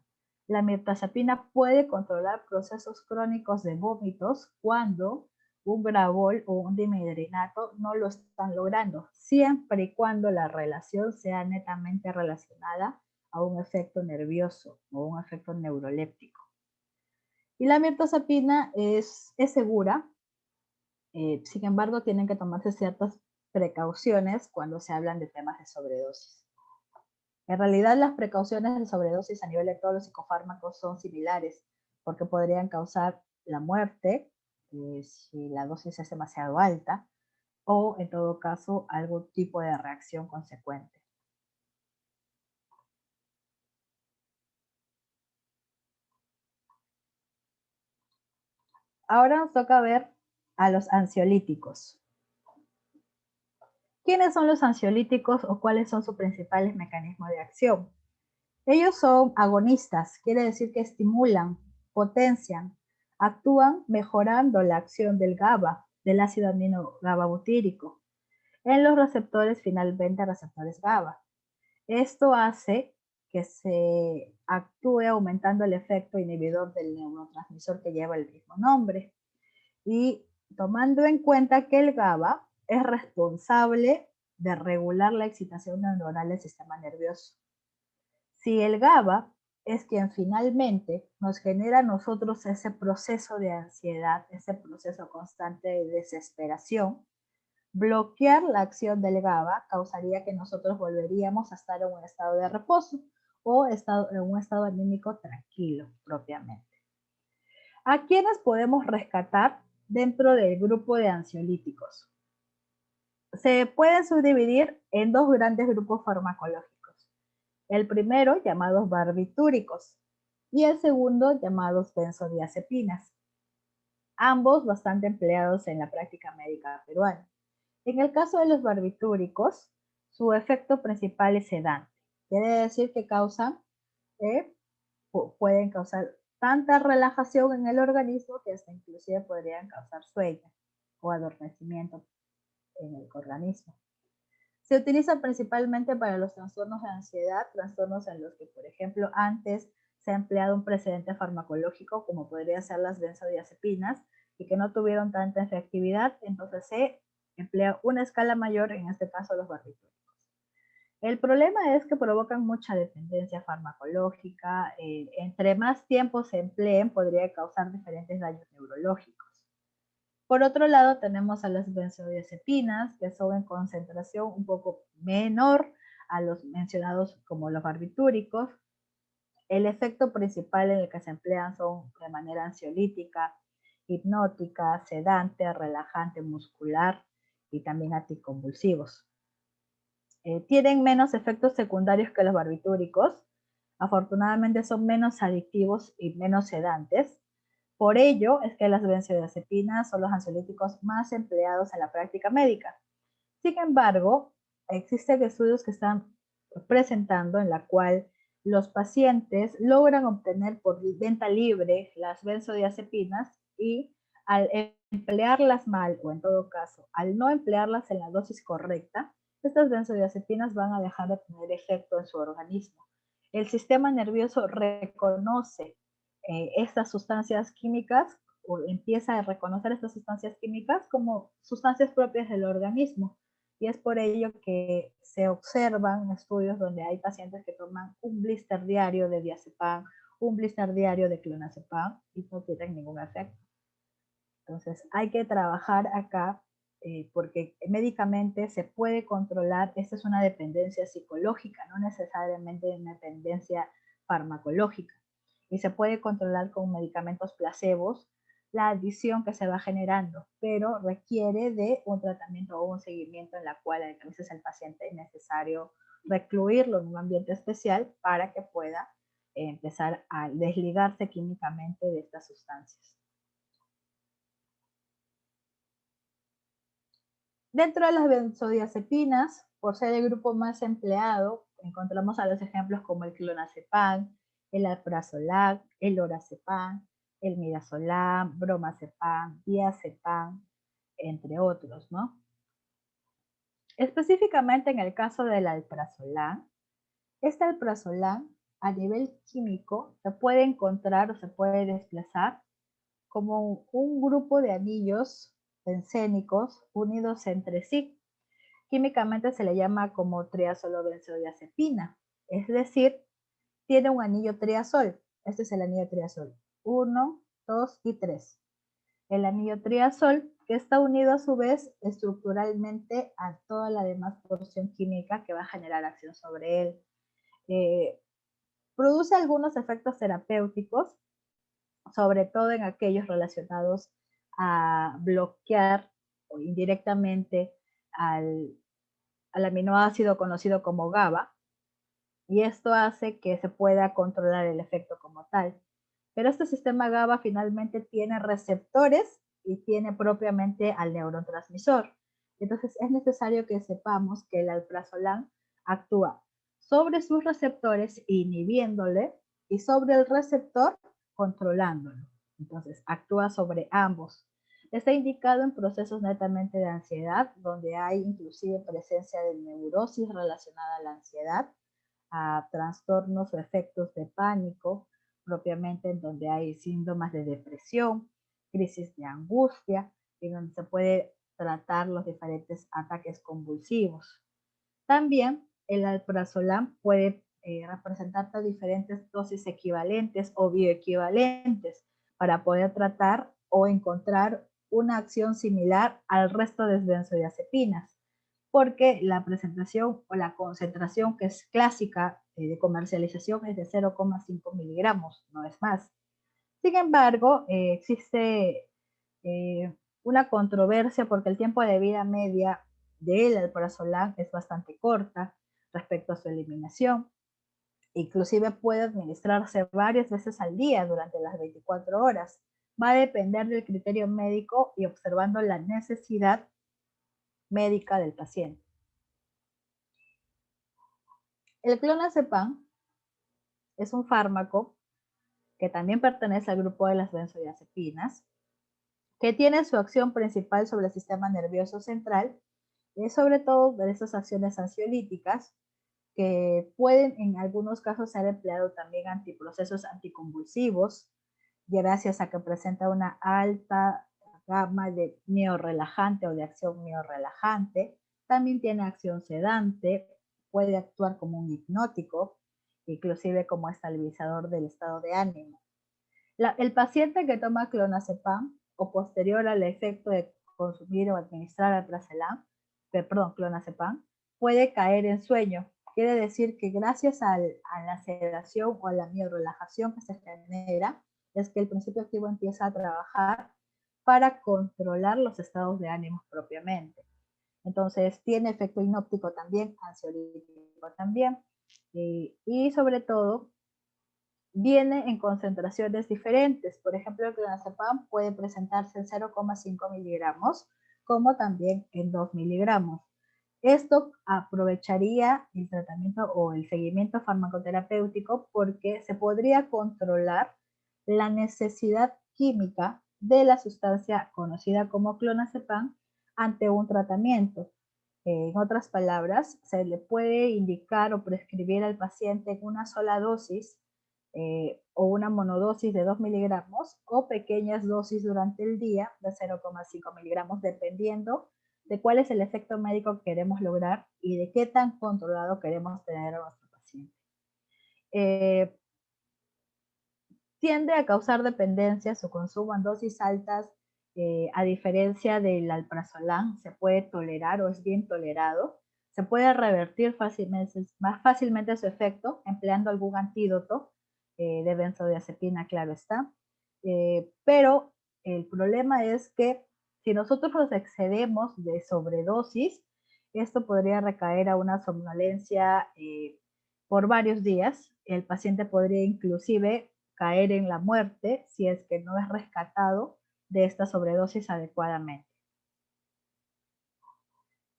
[SPEAKER 1] La mirtazapina puede controlar procesos crónicos de vómitos cuando un gravol o un dimidrinato no lo están logrando, siempre y cuando la relación sea netamente relacionada a un efecto nervioso o un efecto neuroléptico. Y la mirtazapina es segura, sin embargo tienen que tomarse ciertas precauciones cuando se hablan de temas de sobredosis. En realidad las precauciones de sobredosis a nivel de todos los psicofármacos son similares, porque podrían causar la muerte si la dosis es demasiado alta o en todo caso algún tipo de reacción consecuente. Ahora nos toca ver a los ansiolíticos. ¿Quiénes son los ansiolíticos o cuáles son sus principales mecanismos de acción? Ellos son agonistas, quiere decir que estimulan, potencian, actúan mejorando la acción del GABA, del ácido amino GABA-butírico, en los receptores finalmente receptores GABA. Esto hace que se actúe aumentando el efecto inhibidor del neurotransmisor que lleva el mismo nombre. Y tomando en cuenta que el GABA es responsable de regular la excitación neuronal del sistema nervioso. Si el GABA es quien finalmente nos genera a nosotros ese proceso de ansiedad, ese proceso constante de desesperación, bloquear la acción del GABA causaría que nosotros volveríamos a estar en un estado de reposo o en un estado anímico tranquilo propiamente. ¿A quiénes podemos rescatar dentro del grupo de ansiolíticos? Se pueden subdividir en dos grandes grupos farmacológicos. El primero, llamados barbitúricos, y el segundo, llamados benzodiazepinas. Ambos bastante empleados en la práctica médica peruana. En el caso de los barbitúricos, su efecto principal es sedante. Quiere decir que pueden causar tanta relajación en el organismo que hasta inclusive podrían causar sueño o adormecimiento en el organismo. Se utiliza principalmente para los trastornos de ansiedad, trastornos en los que, por ejemplo, antes se ha empleado un precedente farmacológico, como podría ser las benzodiazepinas, y que no tuvieron tanta efectividad, entonces se emplea una escala mayor, en este caso los barbitúricos. El problema es que provocan mucha dependencia farmacológica, entre más tiempo se empleen podría causar diferentes daños neurológicos. Por otro lado, tenemos a las benzodiazepinas, que son en concentración un poco menor a los mencionados como los barbitúricos. El efecto principal en el que se emplean son de manera ansiolítica, hipnótica, sedante, relajante muscular y también anticonvulsivos. Tienen menos efectos secundarios que los barbitúricos. Afortunadamente son menos adictivos y menos sedantes. Por ello es que las benzodiazepinas son los ansiolíticos más empleados en la práctica médica. Sin embargo, existen estudios que están presentando en la cual los pacientes logran obtener por venta libre las benzodiazepinas y al emplearlas mal o en todo caso, al no emplearlas en la dosis correcta, estas benzodiazepinas van a dejar de tener efecto en su organismo. El sistema nervioso reconoce estas sustancias químicas o empieza a reconocer estas sustancias químicas como sustancias propias del organismo. Y es por ello que se observan estudios donde hay pacientes que toman un blister diario de diazepam, un blister diario de clonazepam y no tienen ningún efecto. Entonces hay que trabajar acá porque médicamente se puede controlar, esta es una dependencia psicológica, no necesariamente una dependencia farmacológica. Y se puede controlar con medicamentos placebos la adicción que se va generando, pero requiere de un tratamiento o un seguimiento en la cual a veces el paciente es necesario recluirlo en un ambiente especial para que pueda empezar a desligarse químicamente de estas sustancias. Dentro de las benzodiazepinas por ser el grupo más empleado, encontramos a los ejemplos como el clonazepam, el alprazolam, el lorazepam, el midazolam, bromazepam, diazepam, entre otros, ¿no? Específicamente en el caso del alprazolam, este alprazolam a nivel químico se puede encontrar o se puede desplazar como un grupo de anillos bencénicos unidos entre sí. Químicamente se le llama como triazolobenzodiazepina, es decir, tiene un anillo triazol. Este es el anillo triazol. 1, 2 y 3. El anillo triazol que está unido a su vez estructuralmente a toda la demás porción química que va a generar acción sobre él. Eh, Produce algunos efectos terapéuticos, sobre todo en aquellos relacionados a bloquear o indirectamente al aminoácido conocido como GABA, y esto hace que se pueda controlar el efecto como tal. Pero este sistema GABA finalmente tiene receptores y tiene propiamente al neurotransmisor. Entonces es necesario que sepamos que el alprazolam actúa sobre sus receptores inhibiéndole y sobre el receptor controlándolo. Entonces actúa sobre ambos. Está indicado en procesos netamente de ansiedad, donde hay inclusive presencia de neurosis relacionada a la ansiedad, a trastornos o efectos de pánico, propiamente en donde hay síntomas de depresión, crisis de angustia, en donde se puede tratar los diferentes ataques convulsivos. También el alprazolam puede representar diferentes dosis equivalentes o bioequivalentes para poder tratar o encontrar una acción similar al resto de benzodiazepinas, porque la presentación o la concentración que es clásica de comercialización es de 0,5 miligramos, no es más. Sin embargo, existe una controversia porque el tiempo de vida media del alprazolam es bastante corta respecto a su eliminación. Inclusive puede administrarse varias veces al día durante las 24 horas. Va a depender del criterio médico y observando la necesidad médica del paciente. El clonazepam es un fármaco que también pertenece al grupo de las benzodiazepinas, que tiene su acción principal sobre el sistema nervioso central, y sobre todo de esas acciones ansiolíticas que pueden en algunos casos ser empleado también antiprocesos anticonvulsivos, gracias a que presenta una alta gama de miorrelajante o de acción miorrelajante. También tiene acción sedante, puede actuar como un hipnótico, inclusive como estabilizador del estado de ánimo. El paciente que toma clonazepam o posterior al efecto de consumir o administrar clonazepam, puede caer en sueño. Quiere decir que gracias a la sedación o a la miorrelajación que se genera, es que el principio activo empieza a trabajar para controlar los estados de ánimo propiamente. Entonces, tiene efecto hipnótico también, ansiolítico también, y sobre todo, viene en concentraciones diferentes. Por ejemplo, el clonazepam puede presentarse en 0,5 miligramos, como también en 2 miligramos. Esto aprovecharía el tratamiento o el seguimiento farmacoterapéutico porque se podría controlar la necesidad química de la sustancia conocida como clonazepam ante un tratamiento. En otras palabras, se le puede indicar o prescribir al paciente en una sola dosis o una monodosis de 2 miligramos o pequeñas dosis durante el día de 0,5 miligramos, dependiendo de cuál es el efecto médico que queremos lograr y de qué tan controlado queremos tener a nuestro paciente. Tiende a causar dependencia su consumo en dosis altas, a diferencia del alprazolam, se puede tolerar o es bien tolerado. Se puede revertir más fácilmente su efecto empleando algún antídoto de benzodiazepina, claro está. Pero el problema es que si nosotros nos excedemos de sobredosis, esto podría recaer a una somnolencia por varios días. El paciente podría inclusive caer en la muerte si es que no es rescatado de esta sobredosis adecuadamente.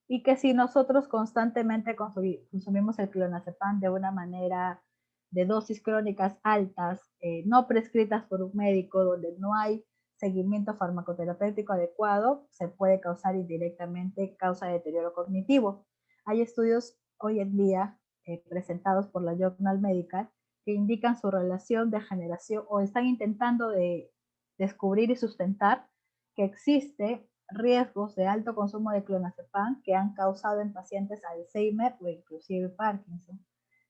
[SPEAKER 1] y que si nosotros constantemente consumimos el clonazepam de una manera de dosis crónicas altas, no prescritas por un médico, donde no hay seguimiento farmacoterapéutico adecuado, se puede causar indirectamente causa de deterioro cognitivo. Hay estudios hoy en día presentados por la Journal Medical que indican su relación de generación o están intentando de descubrir y sustentar que existe riesgos de alto consumo de clonazepam que han causado en pacientes Alzheimer o inclusive Parkinson.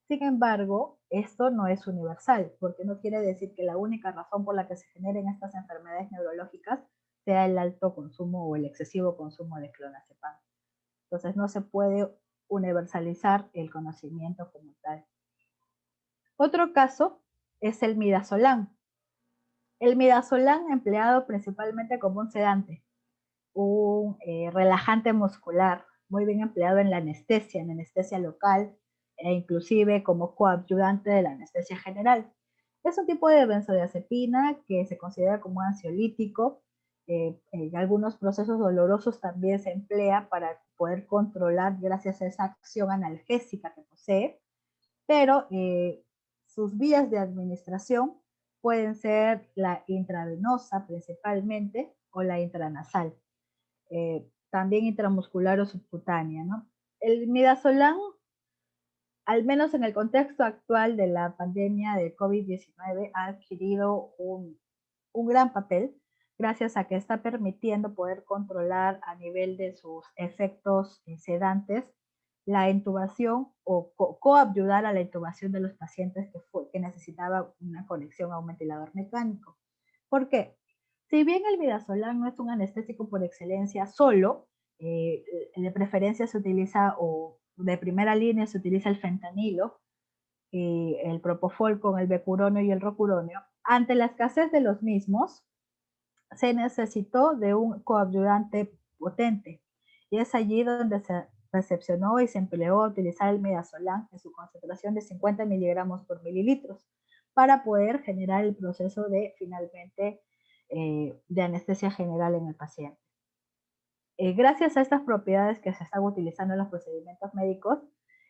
[SPEAKER 1] Sin embargo, esto no es universal, porque no quiere decir que la única razón por la que se generen estas enfermedades neurológicas sea el alto consumo o el excesivo consumo de clonazepam. Entonces no se puede universalizar el conocimiento como tal. Otro caso es el midazolam. El midazolam empleado principalmente como un sedante, un relajante muscular, muy bien empleado en la anestesia local e inclusive como coadyuvante de la anestesia general. Es un tipo de benzodiazepina que se considera como ansiolítico. En algunos procesos dolorosos también se emplea para poder controlar gracias a esa acción analgésica que posee, pero sus vías de administración pueden ser la intravenosa principalmente o la intranasal, también intramuscular o subcutánea, ¿no? El midazolam, al menos en el contexto actual de la pandemia de COVID-19, ha adquirido un gran papel gracias a que está permitiendo poder controlar a nivel de sus efectos sedantes la intubación o coayudar a la intubación de los pacientes que necesitaban una conexión a un ventilador mecánico. ¿Por qué? Si bien el midazolam no es un anestésico por excelencia solo, de preferencia se utiliza, o de primera línea se utiliza el fentanilo, el propofol con el becuronio y el rocuronio. Ante la escasez de los mismos, se necesitó de un coadyuvante potente, y es allí donde se recepcionó y se empleó a utilizar el midazolam en su concentración de 50 miligramos por mililitros para poder generar el proceso de finalmente de anestesia general en el paciente. Gracias a estas propiedades que se están utilizando en los procedimientos médicos,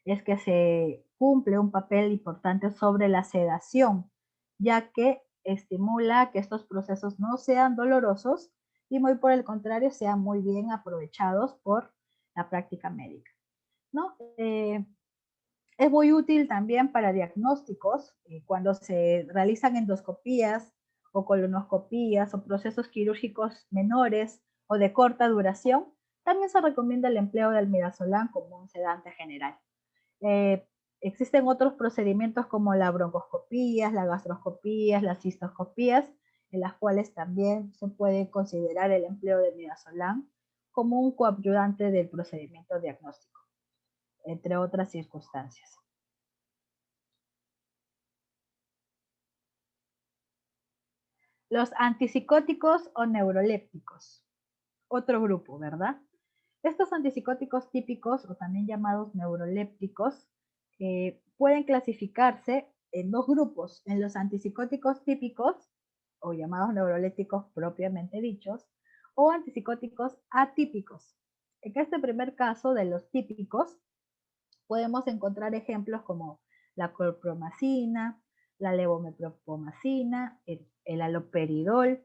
[SPEAKER 1] es que se cumple un papel importante sobre la sedación, ya que estimula que estos procesos no sean dolorosos y muy por el contrario sean muy bien aprovechados por la práctica médica, ¿no? Es muy útil también para diagnósticos cuando se realizan endoscopías o colonoscopías o procesos quirúrgicos menores o de corta duración. También se recomienda el empleo del midazolam como un sedante general. Eh, Existen otros procedimientos como la broncoscopía, la gastroscopía, las cistoscopías, en las cuales también se puede considerar el empleo del midazolam como un coadyuvante del procedimiento diagnóstico, entre otras circunstancias. Los antipsicóticos o neurolépticos, otro grupo, ¿verdad? Estos antipsicóticos típicos, o también llamados neurolépticos, pueden clasificarse en dos grupos: en los antipsicóticos típicos, o llamados neurolépticos propiamente dichos, o antipsicóticos atípicos. En este primer caso de los típicos, podemos encontrar ejemplos como la chlorpromazina, la levomepropomazina, el haloperidol,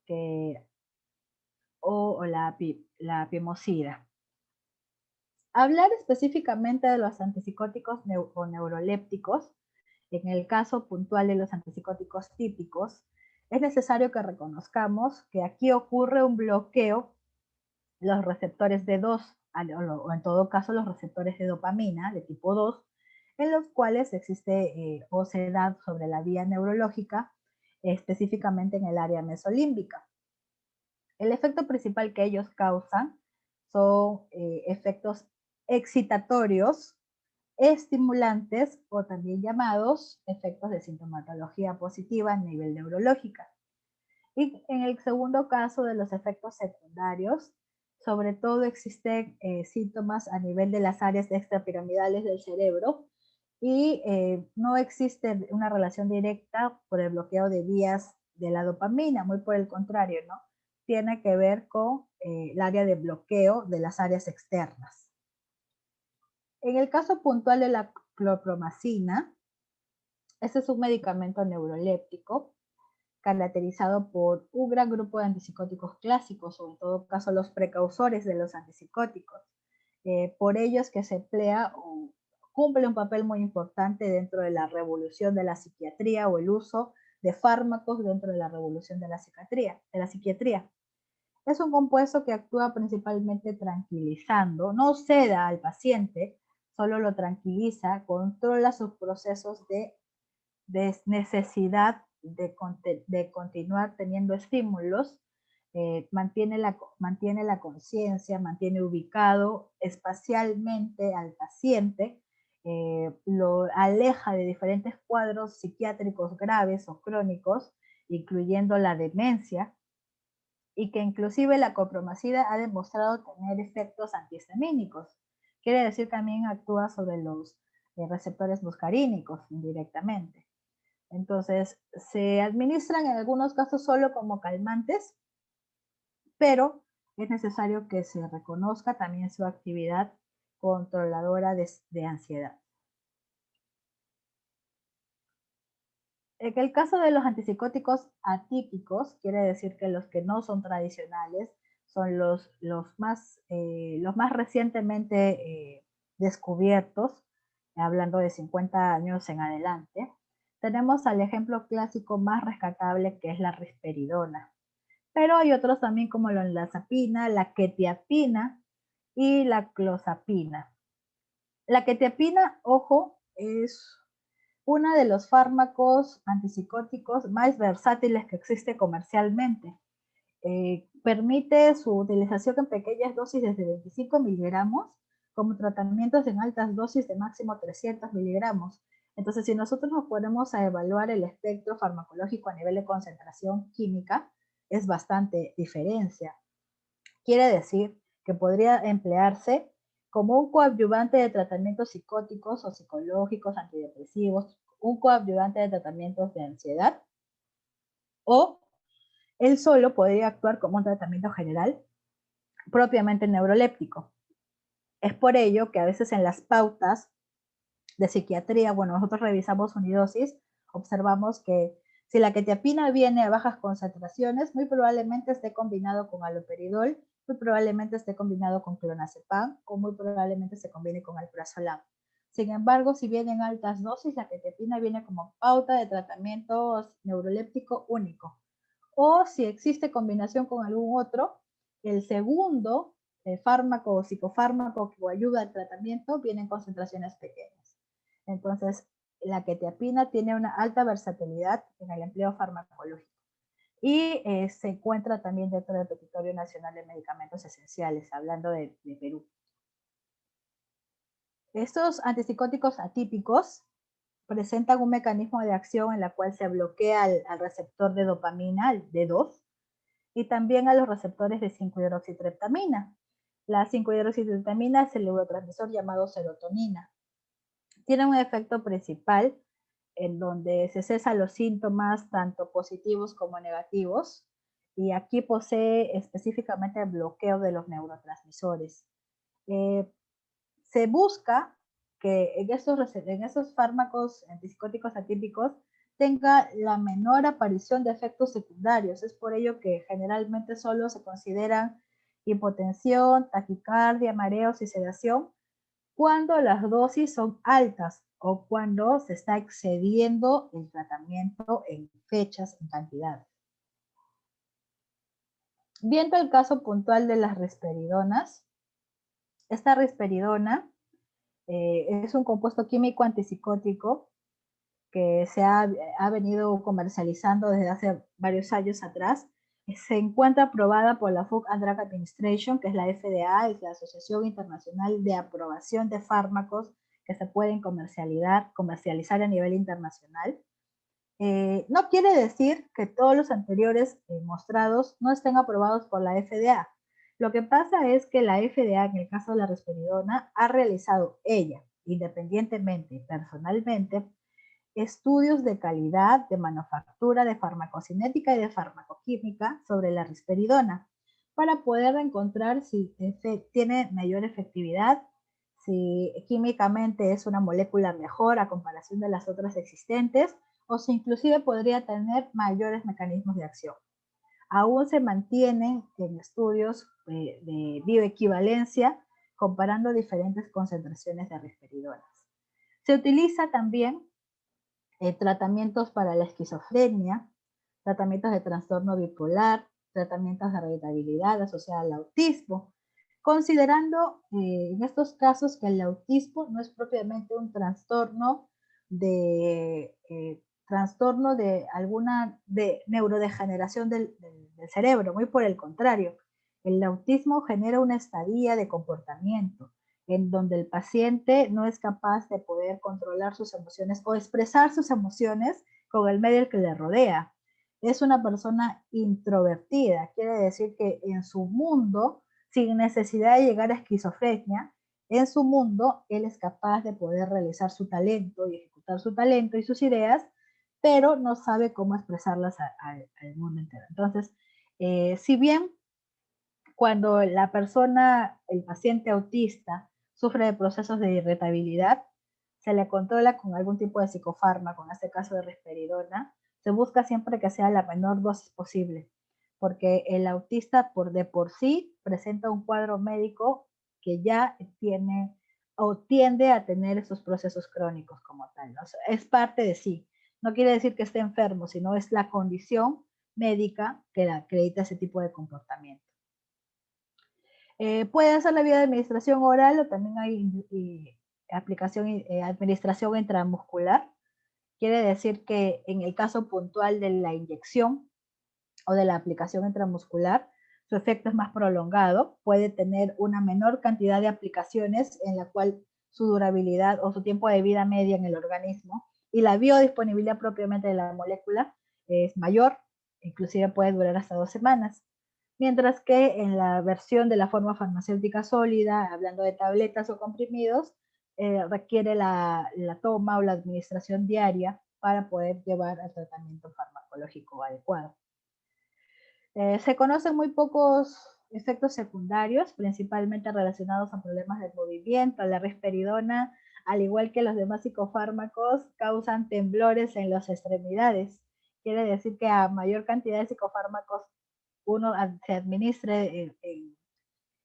[SPEAKER 1] que, o la pimosida. Hablar específicamente de los antipsicóticos o neurolépticos, en el caso puntual de los antipsicóticos típicos, es necesario que reconozcamos que aquí ocurre un bloqueo los receptores de 2, o en todo caso los receptores de dopamina de tipo 2, en los cuales existe o se da sobre la vía neurológica, específicamente en el área mesolímbica. El efecto principal que ellos causan son efectos excitatorios, estimulantes o también llamados efectos de sintomatología positiva a nivel neurológica. Y en el segundo caso de los efectos secundarios, sobre todo existen síntomas a nivel de las áreas extrapiramidales del cerebro, y no existe una relación directa por el bloqueo de vías de la dopamina, muy por el contrario, ¿no? Tiene que ver con el área de bloqueo de las áreas externas. En el caso puntual de la clorpromacina, este es un medicamento neuroléptico caracterizado por un gran grupo de antipsicóticos clásicos, o en todo caso los precursores de los antipsicóticos. Por ello es que se emplea o cumple un papel muy importante dentro de la revolución de la psiquiatría, o el uso de fármacos dentro de la revolución de la psiquiatría. Es un compuesto que actúa principalmente tranquilizando, no seda al paciente, solo lo tranquiliza, controla sus procesos de necesidad de continuar teniendo estímulos, mantiene la conciencia, mantiene ubicado espacialmente al paciente, lo aleja de diferentes cuadros psiquiátricos graves o crónicos, incluyendo la demencia, y que inclusive la copromacida ha demostrado tener efectos antihistamínicos. Quiere decir que también actúa sobre los receptores muscarínicos indirectamente. Entonces, se administran en algunos casos solo como calmantes, pero es necesario que se reconozca también su actividad controladora de ansiedad. En el caso de los antipsicóticos atípicos, quiere decir que los que no son tradicionales son los más recientemente descubiertos, hablando de 50 años en adelante. Tenemos al ejemplo clásico más rescatable, que es la risperidona. Pero hay otros también, como la olanzapina, la quetiapina y la clozapina. La quetiapina, ojo, es uno de los fármacos antipsicóticos más versátiles que existe comercialmente. Permite su utilización en pequeñas dosis desde 25 miligramos, como tratamientos en altas dosis de máximo 300 miligramos. Entonces, si nosotros nos ponemos a evaluar el espectro farmacológico a nivel de concentración química, es bastante diferencia. Quiere decir que podría emplearse como un coadyuvante de tratamientos psicóticos o psicológicos, antidepresivos, un coadyuvante de tratamientos de ansiedad, o él solo podría actuar como un tratamiento general propiamente neuroléptico. Es por ello que a veces en las pautas de psiquiatría, bueno, nosotros revisamos unidosis, observamos que si la quetiapina viene a bajas concentraciones, muy probablemente esté combinado con haloperidol, muy probablemente esté combinado con clonazepam, o muy probablemente se combine con alprazolam. Sin embargo, si viene en altas dosis, la quetiapina viene como pauta de tratamiento neuroléptico único. O si existe combinación con algún otro, el segundo fármaco o psicofármaco que ayuda al tratamiento viene en concentraciones pequeñas. Entonces, la quetiapina tiene una alta versatilidad en el empleo farmacológico y se encuentra también dentro del Petitorio Nacional de Medicamentos Esenciales, hablando de Perú. Estos antipsicóticos atípicos presentan un mecanismo de acción en la cual se bloquea al receptor de dopamina, el D2, y también a los receptores de 5-hidroxitriptamina. La 5-hidroxitriptamina es el neurotransmisor llamado serotonina. Tiene un efecto principal en donde se cesan los síntomas tanto positivos como negativos, y aquí posee específicamente el bloqueo de los neurotransmisores. Se busca que en esos fármacos antipsicóticos atípicos tenga la menor aparición de efectos secundarios. Es por ello que generalmente solo se consideran hipotensión, taquicardia, mareos y sedación cuando las dosis son altas o cuando se está excediendo el tratamiento en fechas, en cantidades. Viendo el caso puntual de las risperidonas, esta risperidona es un compuesto químico antipsicótico que se ha venido comercializando desde hace varios años atrás. Se encuentra aprobada por la Food and Drug Administration, que es la FDA, es la Asociación Internacional de Aprobación de Fármacos que se pueden comercializar a nivel internacional. No quiere decir que todos los anteriores mostrados no estén aprobados por la FDA. Lo que pasa es que la FDA, en el caso de la risperidona, ha realizado ella, independientemente, personalmente, estudios de calidad, de manufactura, de farmacocinética y de farmacoquímica sobre la risperidona para poder encontrar si tiene mayor efectividad, si químicamente es una molécula mejor a comparación de las otras existentes, o si inclusive podría tener mayores mecanismos de acción. Aún se mantienen en estudios de bioequivalencia comparando diferentes concentraciones de risperidonas. Se utiliza también tratamientos para la esquizofrenia, tratamientos de trastorno bipolar, tratamientos de heredabilidad asociada al autismo, considerando en estos casos que el autismo no es propiamente un trastorno de alguna de neurodegeneración del cerebro, muy por el contrario. El autismo genera una estadía de comportamiento en donde el paciente no es capaz de poder controlar sus emociones o expresar sus emociones con el medio que le rodea. Es una persona introvertida, quiere decir que en su mundo, sin necesidad de llegar a esquizofrenia, en su mundo él es capaz de poder realizar su talento y ejecutar su talento y sus ideas, pero no sabe cómo expresarlas al mundo entero. Entonces, si bien cuando la persona, el paciente autista, sufre de procesos de irritabilidad, se le controla con algún tipo de psicofármaco, en este caso de risperidona, se busca siempre que sea la menor dosis posible, porque el autista de por sí presenta un cuadro médico que ya tiene o tiende a tener esos procesos crónicos como tal, ¿no? O sea, es parte de sí. No quiere decir que esté enfermo, sino es la condición médica que acredita ese tipo de comportamiento. Puede hacer la vía de administración oral o también hay administración intramuscular. Quiere decir que en el caso puntual de la inyección o de la aplicación intramuscular, su efecto es más prolongado, puede tener una menor cantidad de aplicaciones en la cual su durabilidad o su tiempo de vida media en el organismo y la biodisponibilidad propiamente de la molécula es mayor, inclusive puede durar hasta 2 semanas. Mientras que en la versión de la forma farmacéutica sólida, hablando de tabletas o comprimidos, requiere la toma o la administración diaria para poder llevar al tratamiento farmacológico adecuado. Se conocen muy pocos efectos secundarios, principalmente relacionados a problemas del movimiento. La risperidona, al igual que los demás psicofármacos, causan temblores en las extremidades. Quiere decir que a mayor cantidad de psicofármacos uno se administre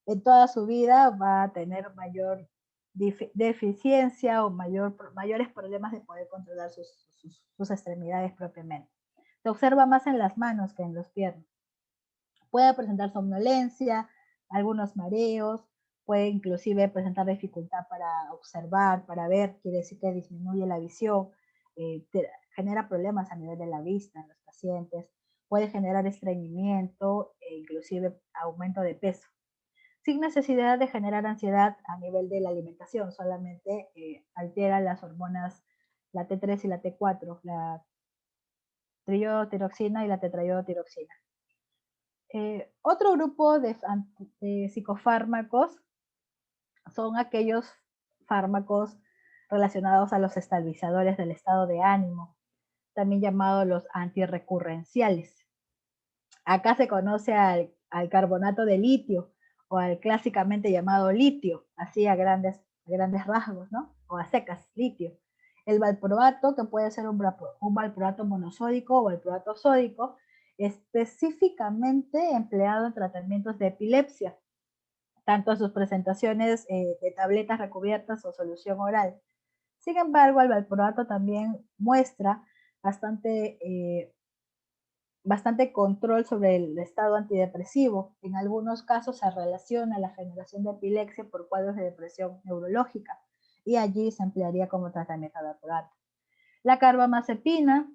[SPEAKER 1] en toda su vida, va a tener mayor deficiencia o mayores problemas de poder controlar sus extremidades propiamente. Se observa más en las manos que en los piernas. Puede presentar somnolencia, algunos mareos, puede inclusive presentar dificultad para observar, para ver, quiere decir que disminuye la visión, genera problemas a nivel de la vista en los pacientes, puede generar estreñimiento e inclusive aumento de peso, sin necesidad de generar ansiedad a nivel de la alimentación, solamente altera las hormonas, la T3 y la T4, la triiodotiroxina y la tetraiodotiroxina. Otro grupo de psicofármacos son aquellos fármacos relacionados a los estabilizadores del estado de ánimo, también llamados los antirrecurrenciales. Acá se conoce al carbonato de litio o al clásicamente llamado litio, así a grandes rasgos, ¿no? O a secas, litio. El valproato, que puede ser un valproato monosódico o valproato sódico, específicamente empleado en tratamientos de epilepsia, tanto en sus presentaciones de tabletas recubiertas o solución oral. Sin embargo, el valproato también muestra bastante control sobre el estado antidepresivo. En algunos casos se relaciona la generación de epilepsia por cuadros de depresión neurológica y allí se emplearía como tratamiento de valproato. La carbamazepina,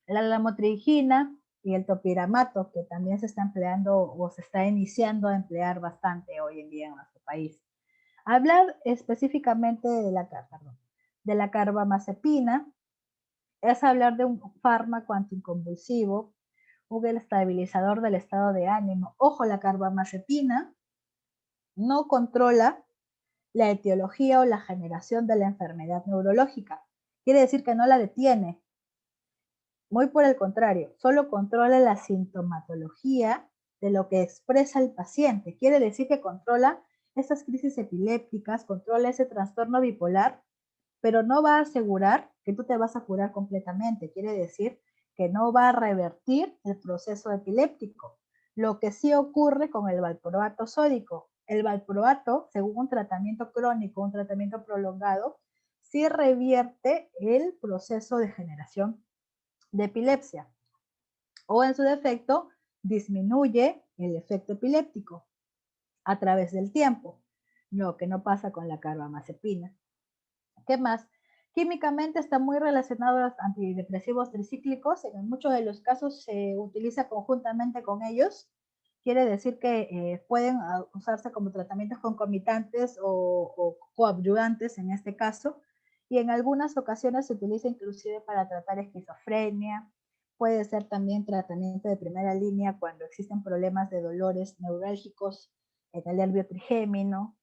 [SPEAKER 1] la lamotrigina y el topiramato, que también se está empleando o se está iniciando a emplear bastante hoy en día en nuestro país. Hablar específicamente de la carbamazepina es hablar de un fármaco anticonvulsivo, un estabilizador del estado de ánimo. Ojo, la carbamazepina no controla la etiología o la generación de la enfermedad neurológica. Quiere decir que no la detiene. Muy por el contrario, solo controla la sintomatología de lo que expresa el paciente. Quiere decir que controla estas crisis epilépticas, controla ese trastorno bipolar, pero no va a asegurar que tú te vas a curar completamente. Quiere decir que no va a revertir el proceso epiléptico. Lo que sí ocurre con el valproato sódico. El valproato, según un tratamiento crónico, un tratamiento prolongado, sí revierte el proceso de generación de epilepsia o en su defecto disminuye el efecto epiléptico a través del tiempo, lo que no pasa con la carbamazepina. ¿Qué más? Químicamente está muy relacionado a los antidepresivos tricíclicos. En muchos de los casos se utiliza conjuntamente con ellos. Quiere decir que pueden usarse como tratamientos concomitantes o coadyuvantes en este caso. Y en algunas ocasiones se utiliza inclusive para tratar esquizofrenia. Puede ser también tratamiento de primera línea cuando existen problemas de dolores neurálgicos en el nervio trigémino,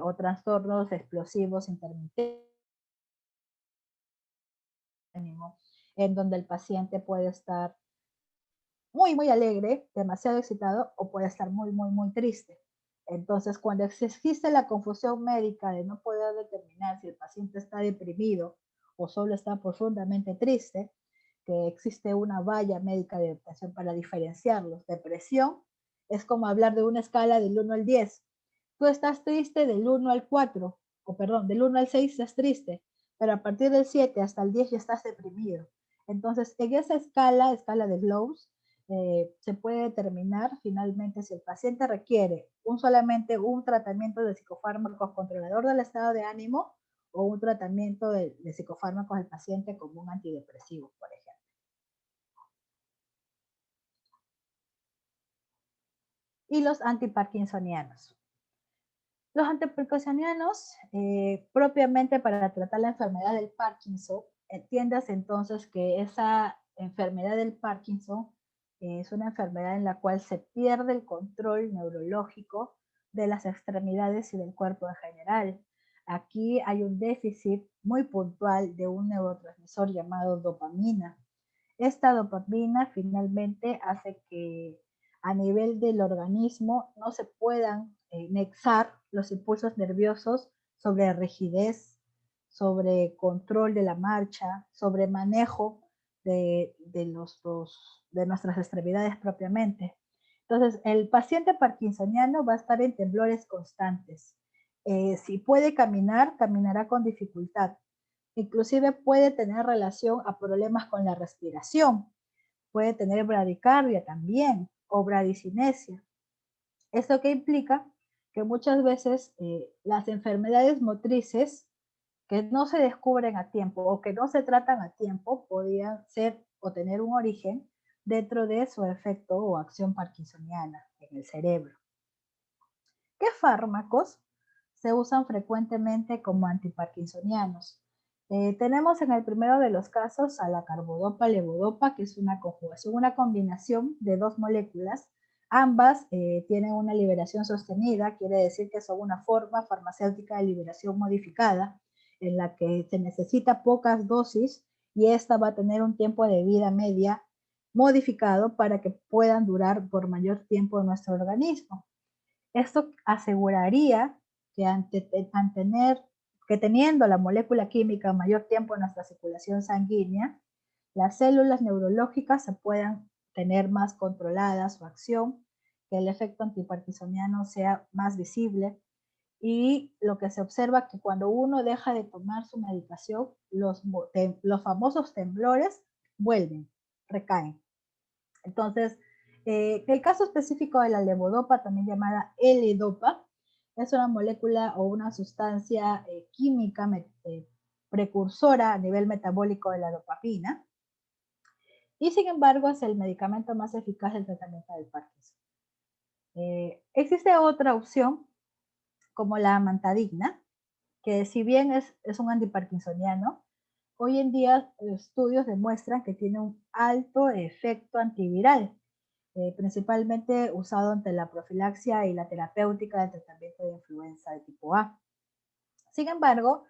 [SPEAKER 1] o trastornos explosivos intermitentes, en donde el paciente puede estar muy alegre, demasiado excitado, o puede estar muy triste. Entonces, cuando existe la confusión médica de no poder determinar si el paciente está deprimido o solo está profundamente triste, que existe una valla médica de adaptación para diferenciarlos. Depresión es como hablar de una escala del 1 al 10. Tú estás triste del 1 al 4, o perdón, del 1 al 6 estás triste, pero a partir del 7 hasta el 10 ya estás deprimido. Entonces, en esa escala de Lows, se puede determinar finalmente si el paciente requiere solamente un tratamiento de psicofármacos controlador del estado de ánimo o un tratamiento de psicofármacos del paciente como un antidepresivo, por ejemplo. Y los antiparkinsonianos. Los antiparkinsonianos, propiamente para tratar la enfermedad del Parkinson, entiendas entonces que esa enfermedad del Parkinson es una enfermedad en la cual se pierde el control neurológico de las extremidades y del cuerpo en general. Aquí hay un déficit muy puntual de un neurotransmisor llamado dopamina. Esta dopamina finalmente hace que a nivel del organismo no se puedan nexar los impulsos nerviosos sobre rigidez, sobre control de la marcha, sobre manejo de nuestras extremidades propiamente. Entonces, el paciente parkinsoniano va a estar en temblores constantes. Si puede caminar, caminará con dificultad. Inclusive puede tener relación a problemas con la respiración. Puede tener bradicardia también o bradicinesia. ¿Esto qué implica? Que muchas veces las enfermedades motrices que no se descubren a tiempo o que no se tratan a tiempo podrían ser o tener un origen dentro de su efecto o acción parkinsoniana en el cerebro. ¿Qué fármacos se usan frecuentemente como antiparkinsonianos? Tenemos en el primero de los casos a la carbodopa-levodopa, que es una conjugación, una combinación de dos moléculas. Ambas tienen una liberación sostenida, quiere decir que son una forma farmacéutica de liberación modificada, en la que se necesita pocas dosis y esta va a tener un tiempo de vida media modificado para que puedan durar por mayor tiempo en nuestro organismo. Esto aseguraría que que teniendo la molécula química mayor tiempo en nuestra circulación sanguínea, las células neurológicas se puedan tener más controlada su acción, que el efecto antiparkinsoniano sea más visible y lo que se observa que cuando uno deja de tomar su medicación, los famosos temblores vuelven, recaen. Entonces, el caso específico de la levodopa, también llamada L-dopa, es una molécula o una sustancia química precursora a nivel metabólico de la dopamina y sin embargo es el medicamento más eficaz del tratamiento del Parkinson. Existe otra opción como la amantadina, que si bien es un antiparkinsoniano, hoy en día estudios demuestran que tiene un alto efecto antiviral, principalmente usado ante la profilaxia y la terapéutica del tratamiento de influenza de tipo A. Sin embargo,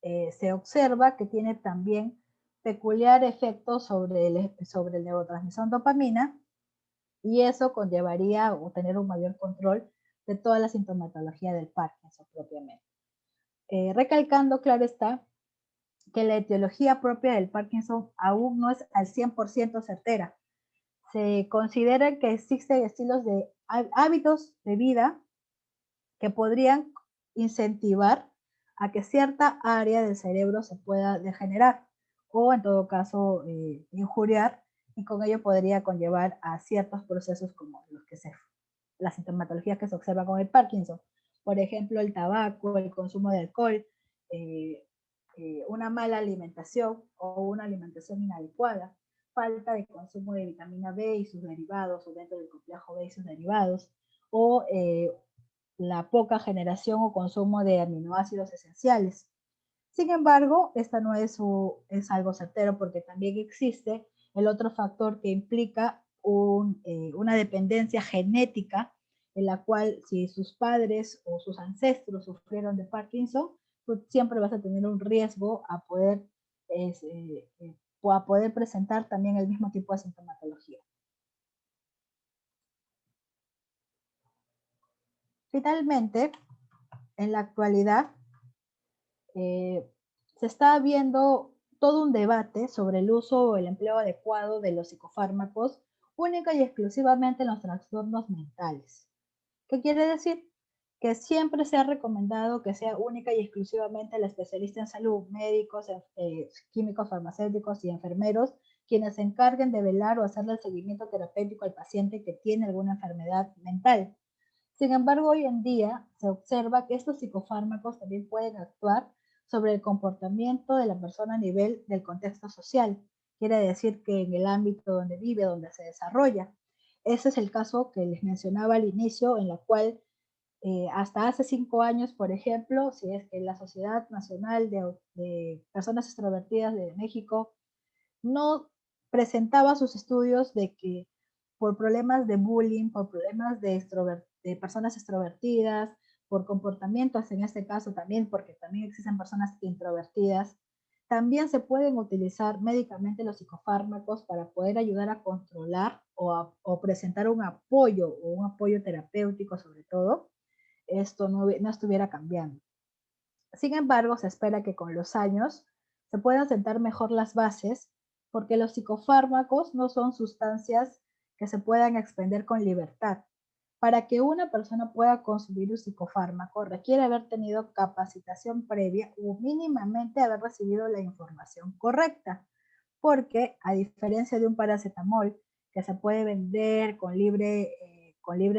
[SPEAKER 1] se observa que tiene también peculiar efecto sobre el neurotransmisor dopamina y eso conllevaría a tener un mayor control de toda la sintomatología del Parkinson propiamente. Recalcando, claro está, que la etiología propia del Parkinson aún no es al 100% certera. Se considera que existen estilos de hábitos de vida que podrían incentivar a que cierta área del cerebro se pueda degenerar o en todo caso injuriar, y con ello podría conllevar a ciertos procesos como la sintomatología que se observa con el Parkinson. Por ejemplo, el tabaco, el consumo de alcohol, eh, una mala alimentación o una alimentación inadecuada, falta de consumo de vitamina B y sus derivados, o dentro del complejo B y sus derivados, o la poca generación o consumo de aminoácidos esenciales. Sin embargo, esta no es algo certero, porque también existe el otro factor que implica una dependencia genética, en la cual si sus padres o sus ancestros sufrieron de Parkinson, tú siempre vas a tener un riesgo a poder presentar también el mismo tipo de sintomatología. Finalmente, en la actualidad, se está viendo todo un debate sobre el uso o el empleo adecuado de los psicofármacos única y exclusivamente en los trastornos mentales. ¿Qué quiere decir? Que siempre se ha recomendado que sea única y exclusivamente el especialista en salud, médicos, químicos, farmacéuticos y enfermeros, quienes se encarguen de velar o hacerle el seguimiento terapéutico al paciente que tiene alguna enfermedad mental. Sin embargo, hoy en día se observa que estos psicofármacos también pueden actuar sobre el comportamiento de la persona a nivel del contexto social. Quiere decir que en el ámbito donde vive, donde se desarrolla. Ese es el caso que les mencionaba al inicio, en la cual hasta hace 5 años, por ejemplo, si es que la Sociedad Nacional de Personas Extrovertidas de México no presentaba sus estudios de que por problemas de bullying, por problemas de personas extrovertidas, por comportamientos en este caso también, porque también existen personas introvertidas, también se pueden utilizar médicamente los psicofármacos para poder ayudar a controlar o presentar un apoyo o un apoyo terapéutico, sobre todo, esto no estuviera cambiando. Sin embargo, se espera que con los años se puedan sentar mejor las bases, porque los psicofármacos no son sustancias que se puedan expender con libertad. Para que una persona pueda consumir un psicofármaco requiere haber tenido capacitación previa o mínimamente haber recibido la información correcta, porque a diferencia de un paracetamol que se puede vender con libre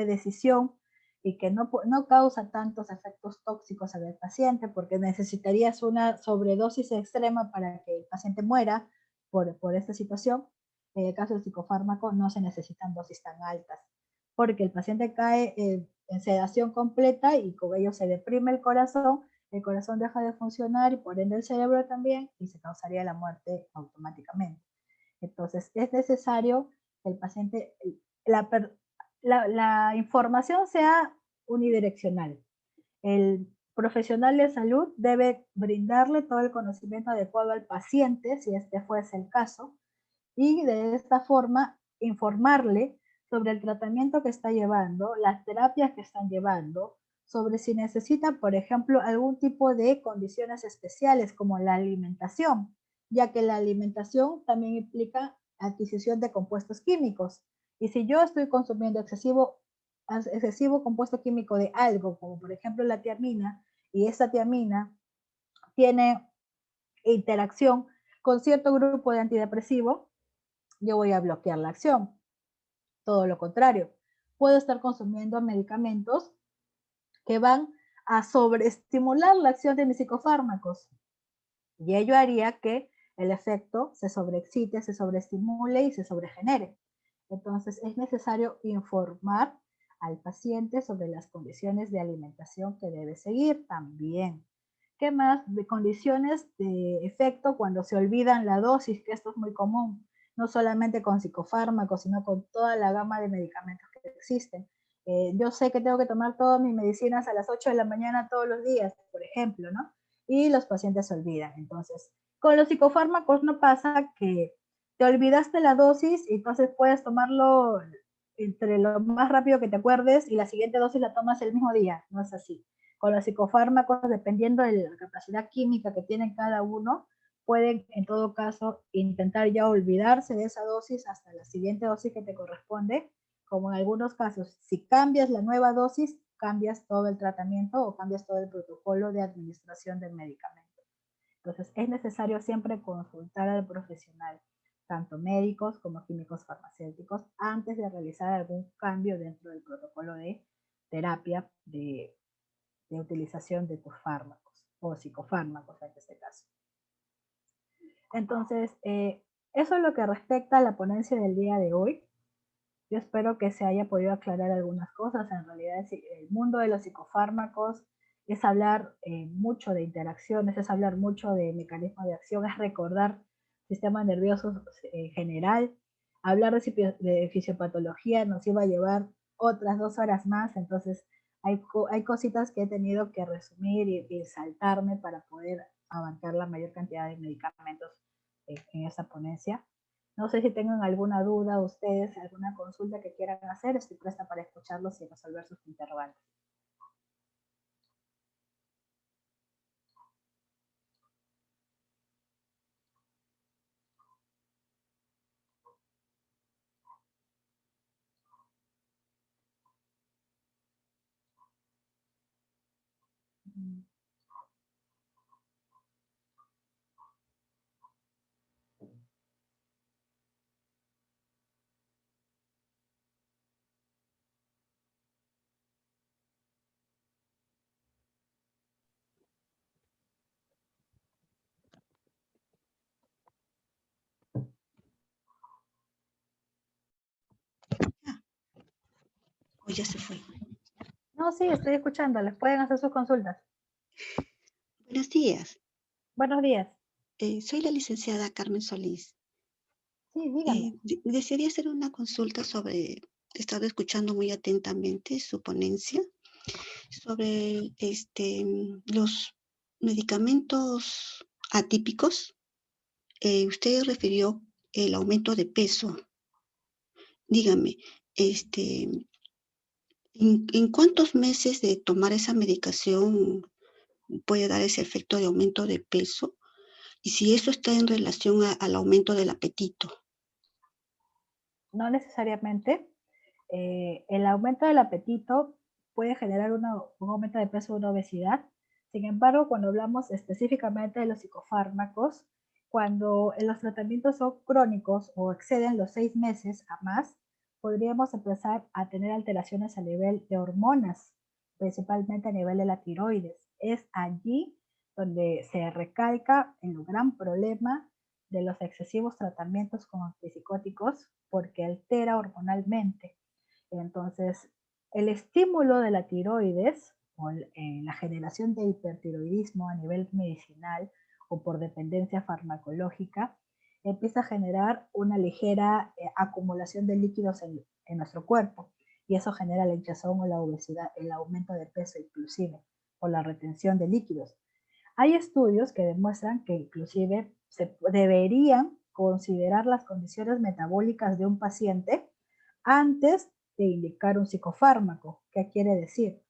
[SPEAKER 1] decisión y que no causa tantos efectos tóxicos en el paciente, porque necesitarías una sobredosis extrema para que el paciente muera por esta situación. En el caso del psicofármaco no se necesitan dosis tan altas, porque el paciente cae en sedación completa y con ello se deprime el corazón deja de funcionar y por ende el cerebro también, y se causaría la muerte automáticamente. Entonces es necesario que el paciente, la información sea unidireccional. El profesional de salud debe brindarle todo el conocimiento adecuado al paciente, si este fuese el caso, y de esta forma informarle sobre el tratamiento que está llevando, las terapias que están llevando, sobre si necesita, por ejemplo, algún tipo de condiciones especiales como la alimentación, ya que la alimentación también implica adquisición de compuestos químicos. Y si yo estoy consumiendo excesivo compuesto químico de algo, como por ejemplo la tiamina, y esa tiamina tiene interacción con cierto grupo de antidepresivos, yo voy a bloquear la acción. Todo lo contrario, puedo estar consumiendo medicamentos que van a sobreestimular la acción de mis psicofármacos, y ello haría que el efecto se sobreexcite, se sobreestimule y se sobregenere. Entonces es necesario informar al paciente sobre las condiciones de alimentación que debe seguir también. ¿Qué más? De condiciones de efecto cuando se olvidan la dosis, que esto es muy común, no solamente con psicofármacos, sino con toda la gama de medicamentos que existen. Yo sé que tengo que tomar todas mis medicinas a las 8 de la mañana todos los días, por ejemplo, ¿no? Y los pacientes se olvidan. Entonces, con los psicofármacos no pasa que te olvidaste la dosis y entonces puedes tomarlo entre lo más rápido que te acuerdes y la siguiente dosis la tomas el mismo día, no es así. Con los psicofármacos, dependiendo de la capacidad química que tienen cada uno, pueden en todo caso intentar ya olvidarse de esa dosis hasta la siguiente dosis que te corresponde, como en algunos casos, si cambias la nueva dosis, cambias todo el tratamiento o cambias todo el protocolo de administración del medicamento. Entonces, es necesario siempre consultar al profesional, tanto médicos como químicos farmacéuticos, antes de realizar algún cambio dentro del protocolo de terapia de utilización de tus fármacos o psicofármacos en este caso. Entonces, eso es lo que respecta a la ponencia del día de hoy. Yo espero que se haya podido aclarar algunas cosas. En realidad, el mundo de los psicofármacos es hablar mucho de interacciones, es hablar mucho de mecanismos de acción, es recordar sistema nervioso general. Hablar de fisiopatología nos iba a llevar otras 2 horas más, entonces hay cositas que he tenido que resumir y saltarme para poder abarcar la mayor cantidad de medicamentos en esa ponencia. No sé si tengan alguna duda ustedes, alguna consulta que quieran hacer, estoy presta para escucharlos y resolver sus interrogantes.
[SPEAKER 2] O ya se fue.
[SPEAKER 1] No, sí, estoy escuchando, les pueden hacer sus consultas.
[SPEAKER 2] Buenos días.
[SPEAKER 1] Buenos días.
[SPEAKER 2] Soy la licenciada Carmen Solís.
[SPEAKER 1] Sí, dígame.
[SPEAKER 2] Desearía hacer una consulta sobre, he estado escuchando muy atentamente su ponencia sobre los medicamentos atípicos. Usted refirió el aumento de peso. Dígame, ¿en cuántos meses de tomar esa medicación puede dar ese efecto de aumento de peso? Y si eso está en relación al aumento del apetito.
[SPEAKER 1] No necesariamente. El aumento del apetito puede generar un aumento de peso o una obesidad. Sin embargo, cuando hablamos específicamente de los psicofármacos, cuando los tratamientos son crónicos o exceden los 6 meses a más, podríamos empezar a tener alteraciones a nivel de hormonas, principalmente a nivel de la tiroides. Es allí donde se recalca el gran problema de los excesivos tratamientos con antipsicóticos porque altera hormonalmente. Entonces, el estímulo de la tiroides o la generación de hipertiroidismo a nivel medicinal o por dependencia farmacológica empieza a generar una ligera acumulación de líquidos en nuestro cuerpo y eso genera la hinchazón o la obesidad, el aumento de peso inclusive o la retención de líquidos. Hay estudios que demuestran que inclusive se deberían considerar las condiciones metabólicas de un paciente antes de indicar un psicofármaco. ¿Qué quiere decir?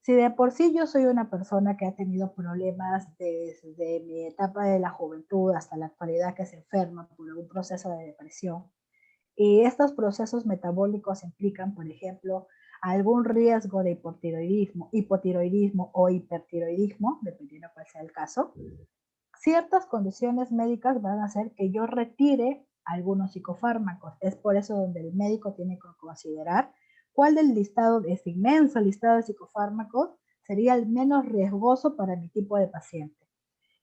[SPEAKER 1] Si de por sí yo soy una persona que ha tenido problemas desde mi etapa de la juventud hasta la actualidad que se enferma por algún proceso de depresión, y estos procesos metabólicos implican, por ejemplo, algún riesgo de hipotiroidismo o hipertiroidismo, dependiendo cuál sea el caso, ciertas condiciones médicas van a hacer que yo retire algunos psicofármacos. Es por eso donde el médico tiene que considerar cuál del listado, de este inmenso listado de psicofármacos, sería el menos riesgoso para mi tipo de paciente.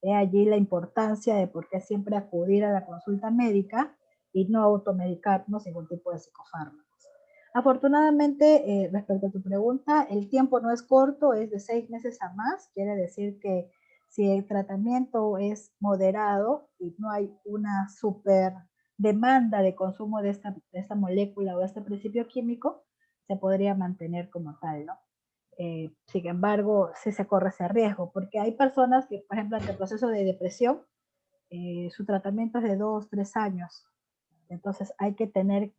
[SPEAKER 1] He allí la importancia de por qué siempre acudir a la consulta médica y no automedicarnos ningún tipo de psicofármacos. Afortunadamente, respecto a tu pregunta, el tiempo no es corto, es de 6 meses a más. Quiere decir que si el tratamiento es moderado y no hay una super demanda de consumo de esta molécula o de este principio químico, se podría mantener como tal, ¿no? Sin embargo, sí se corre ese riesgo, porque hay personas que, por ejemplo, ante el proceso de depresión, su tratamiento es de 2, 3 años. Entonces hay que tener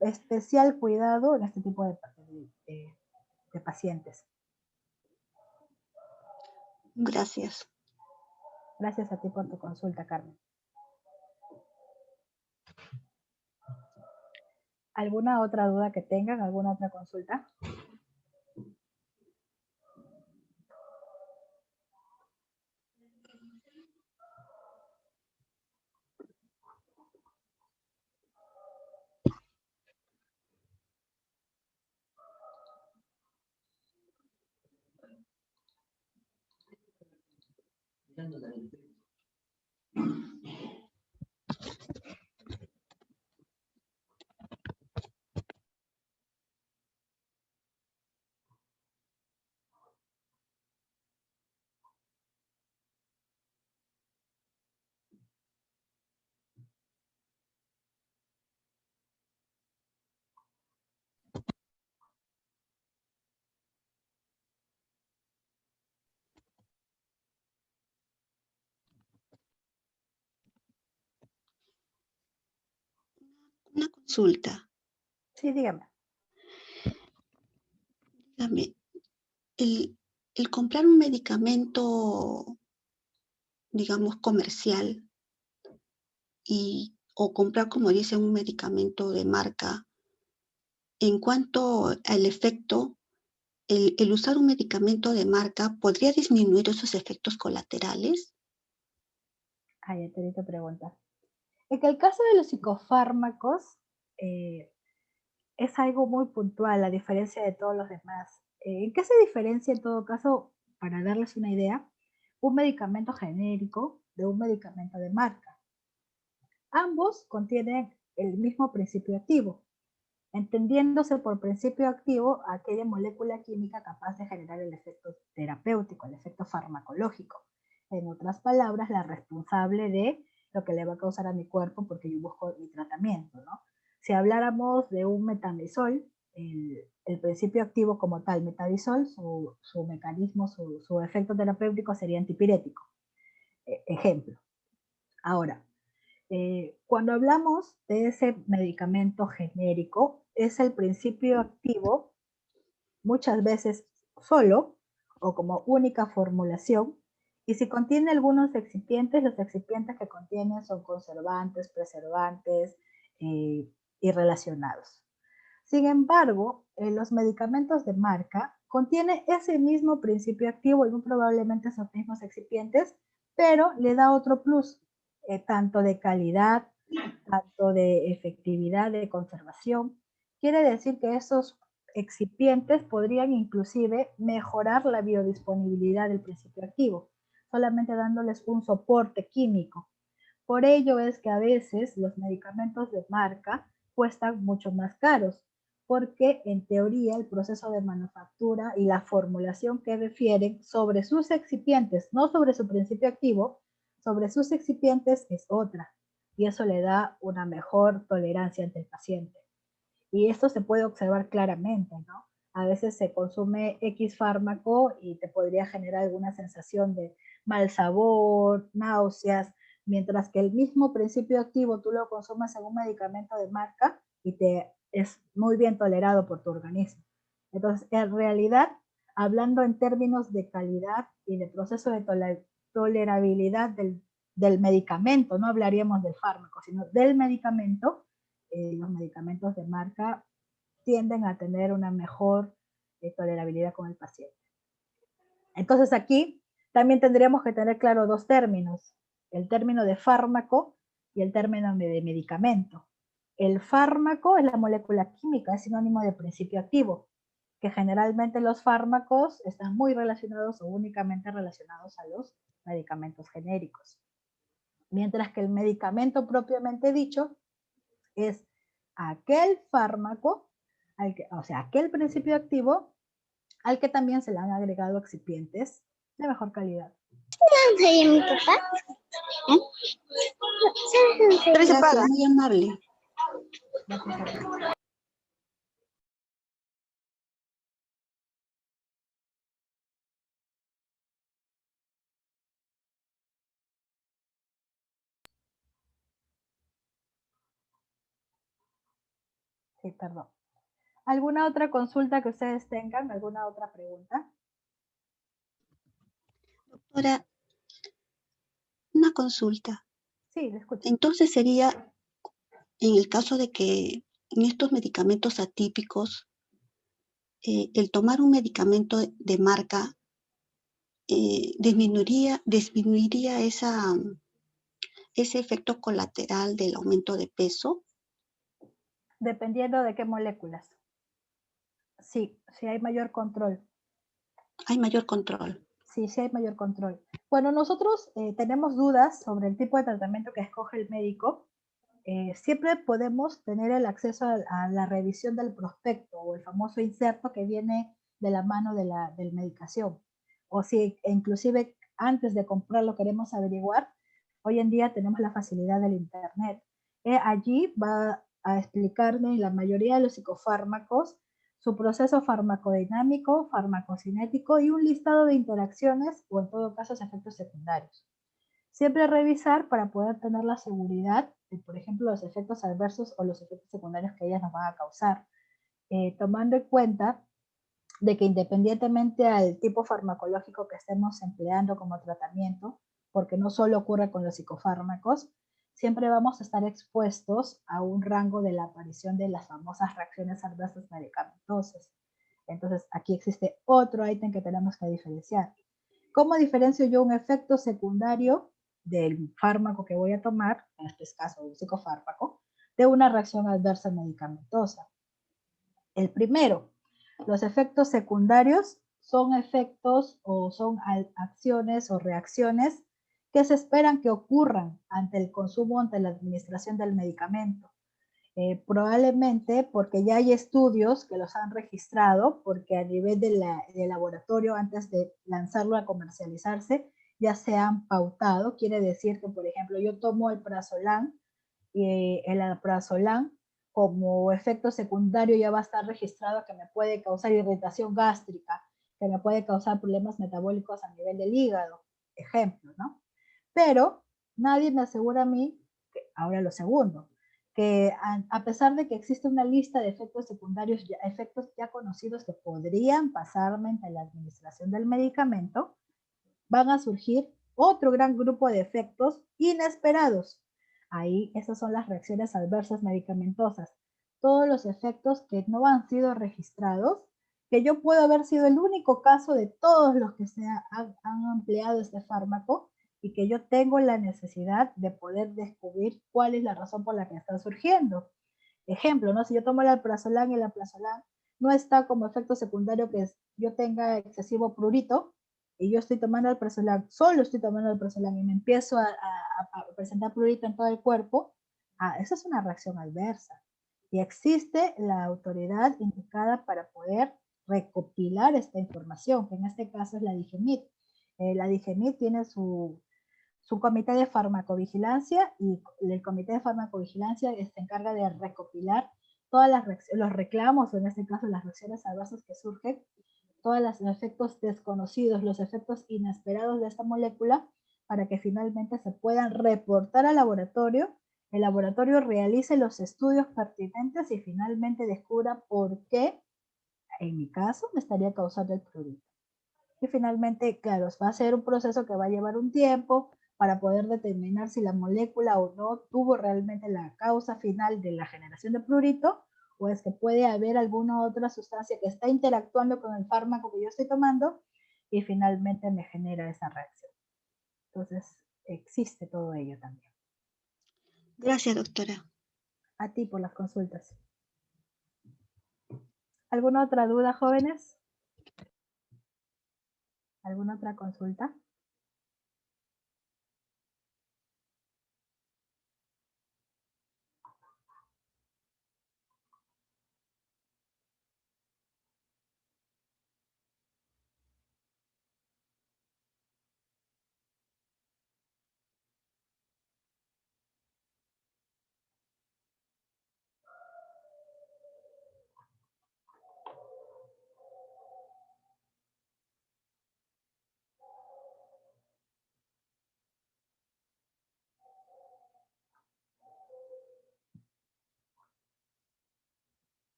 [SPEAKER 1] especial cuidado en este tipo de pacientes.
[SPEAKER 2] Gracias.
[SPEAKER 1] Gracias a ti por tu consulta, Carmen. ¿Alguna otra duda que tengan? ¿Alguna otra consulta?
[SPEAKER 2] Una consulta.
[SPEAKER 1] Sí, dígame.
[SPEAKER 2] Dígame, el comprar un medicamento, digamos, comercial o comprar, como dicen, un medicamento de marca, en cuanto al efecto, el usar un medicamento de marca, ¿podría disminuir esos efectos colaterales?
[SPEAKER 1] Ay, te pregunta. En el caso de los psicofármacos, es algo muy puntual, a diferencia de todos los demás. ¿En qué se diferencia en todo caso, para darles una idea, un medicamento genérico de un medicamento de marca? Ambos contienen el mismo principio activo, entendiéndose por principio activo aquella molécula química capaz de generar el efecto terapéutico, el efecto farmacológico. En otras palabras, la responsable de lo que le va a causar a mi cuerpo porque yo busco mi tratamiento, ¿no? Si habláramos de un metamizol, el principio activo como tal, metamizol, su mecanismo, su efecto terapéutico sería antipirético. Ejemplo. Ahora, cuando hablamos de ese medicamento genérico, es el principio activo muchas veces solo o como única formulación, y si contiene algunos excipientes, los excipientes que contienen son conservantes, preservantes y relacionados. Sin embargo, los medicamentos de marca contienen ese mismo principio activo y muy probablemente esos mismos excipientes, pero le da otro plus, tanto de calidad, tanto de efectividad, de conservación. Quiere decir que esos excipientes podrían inclusive mejorar la biodisponibilidad del principio activo, solamente dándoles un soporte químico. Por ello es que a veces los medicamentos de marca cuestan mucho más caros, porque en teoría el proceso de manufactura y la formulación que refieren sobre sus excipientes, no sobre su principio activo, sobre sus excipientes es otra, y eso le da una mejor tolerancia ante el paciente. Y esto se puede observar claramente, ¿no? A veces se consume X fármaco y te podría generar alguna sensación de mal sabor, náuseas, mientras que el mismo principio activo tú lo consumes en un medicamento de marca y te es muy bien tolerado por tu organismo. Entonces, en realidad, hablando en términos de calidad y de proceso de tolerabilidad del medicamento, no hablaríamos del fármaco, sino del medicamento, los medicamentos de marca tienden a tener una mejor tolerabilidad con el paciente. Entonces aquí también tendríamos que tener claro dos términos, el término de fármaco y el término de medicamento. El fármaco es la molécula química, es sinónimo de principio activo, que generalmente los fármacos están muy relacionados o únicamente relacionados a los medicamentos genéricos. Mientras que el medicamento propiamente dicho es aquel fármaco, o sea, aquel principio activo al que también se le han agregado excipientes de mejor calidad.
[SPEAKER 2] ¿Soy mi papá? Gracias, muy amable.
[SPEAKER 1] Gracias a ti. perdón. ¿Alguna otra consulta que ustedes tengan? ¿Alguna otra pregunta?
[SPEAKER 2] Doctora, una consulta.
[SPEAKER 1] Sí, le escucho.
[SPEAKER 2] Entonces sería, en el caso de que en estos medicamentos atípicos, el tomar un medicamento de marca disminuiría ese efecto colateral del aumento de peso.
[SPEAKER 1] Dependiendo de qué moléculas. Sí, sí hay mayor control.
[SPEAKER 2] Hay mayor control.
[SPEAKER 1] Sí, sí hay mayor control. Bueno, nosotros tenemos dudas sobre el tipo de tratamiento que escoge el médico. Siempre podemos tener el acceso a la revisión del prospecto o el famoso inserto que viene de la mano de la del medicación. O si inclusive antes de comprarlo queremos averiguar, hoy en día tenemos la facilidad del internet. Allí va a explicarme la mayoría de los psicofármacos, su proceso farmacodinámico, farmacocinético y un listado de interacciones o en todo caso efectos secundarios. Siempre revisar para poder tener la seguridad de, por ejemplo, los efectos adversos o los efectos secundarios que ellas nos van a causar, tomando en cuenta de que independientemente al tipo farmacológico que estemos empleando como tratamiento, porque no solo ocurre con los psicofármacos, siempre vamos a estar expuestos a un rango de la aparición de las famosas reacciones adversas medicamentosas. Entonces, aquí existe otro ítem que tenemos que diferenciar. ¿Cómo diferencio yo un efecto secundario del fármaco que voy a tomar, en este caso un psicofármaco, de una reacción adversa medicamentosa? El primero, los efectos secundarios son efectos o son acciones o reacciones que se esperan que ocurran ante el consumo, ante la administración del medicamento. Probablemente porque ya hay estudios que los han registrado, porque a nivel de laboratorio, antes de lanzarlo a comercializarse, ya se han pautado. Quiere decir que, por ejemplo, yo tomo el alprazolam como efecto secundario ya va a estar registrado que me puede causar irritación gástrica, que me puede causar problemas metabólicos a nivel del hígado, ejemplo, ¿no? Pero nadie me asegura a mí, ahora lo segundo, que a pesar de que existe una lista de efectos secundarios, efectos ya conocidos que podrían pasarme entre la administración del medicamento, van a surgir otro gran grupo de efectos inesperados. Ahí esas son las reacciones adversas medicamentosas. Todos los efectos que no han sido registrados, que yo puedo haber sido el único caso de todos los que han empleado este fármaco y que yo tengo la necesidad de poder descubrir cuál es la razón por la que está surgiendo. Ejemplo, ¿no? Si yo tomo el alprazolam y el alprazolam no está como efecto secundario que yo tenga excesivo prurito, y yo estoy tomando alprazolam, solo estoy tomando alprazolam y me empiezo a presentar prurito en todo el cuerpo, esa es una reacción adversa. Y existe la autoridad indicada para poder recopilar esta información, que en este caso es la DIGEMIT. La DIGEMIT tiene su comité de farmacovigilancia y el comité de farmacovigilancia se encarga de recopilar todas los reclamos, o en este caso las reacciones adversas que surgen, todos los efectos desconocidos, los efectos inesperados de esta molécula, para que finalmente se puedan reportar al laboratorio, el laboratorio realice los estudios pertinentes y finalmente descubra por qué, en mi caso, me estaría causando el prurito. Y finalmente, claro, va a ser un proceso que va a llevar un tiempo para poder determinar si la molécula o no tuvo realmente la causa final de la generación de prurito, o es que puede haber alguna otra sustancia que está interactuando con el fármaco que yo estoy tomando y finalmente me genera esa reacción. Entonces, existe todo ello también.
[SPEAKER 2] Gracias, doctora.
[SPEAKER 1] A ti por las consultas. ¿Alguna otra duda, jóvenes? ¿Alguna otra consulta?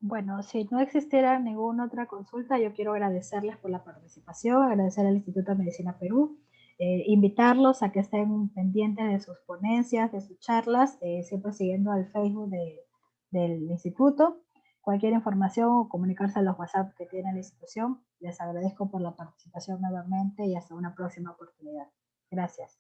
[SPEAKER 1] Bueno, si no existiera ninguna otra consulta, yo quiero agradecerles por la participación, agradecer al Instituto de Medicina Perú, invitarlos a que estén pendientes de sus ponencias, de sus charlas, siempre siguiendo al Facebook del instituto. Cualquier información o comunicarse a los WhatsApp que tiene la institución. Les agradezco por la participación nuevamente y hasta una próxima oportunidad. Gracias.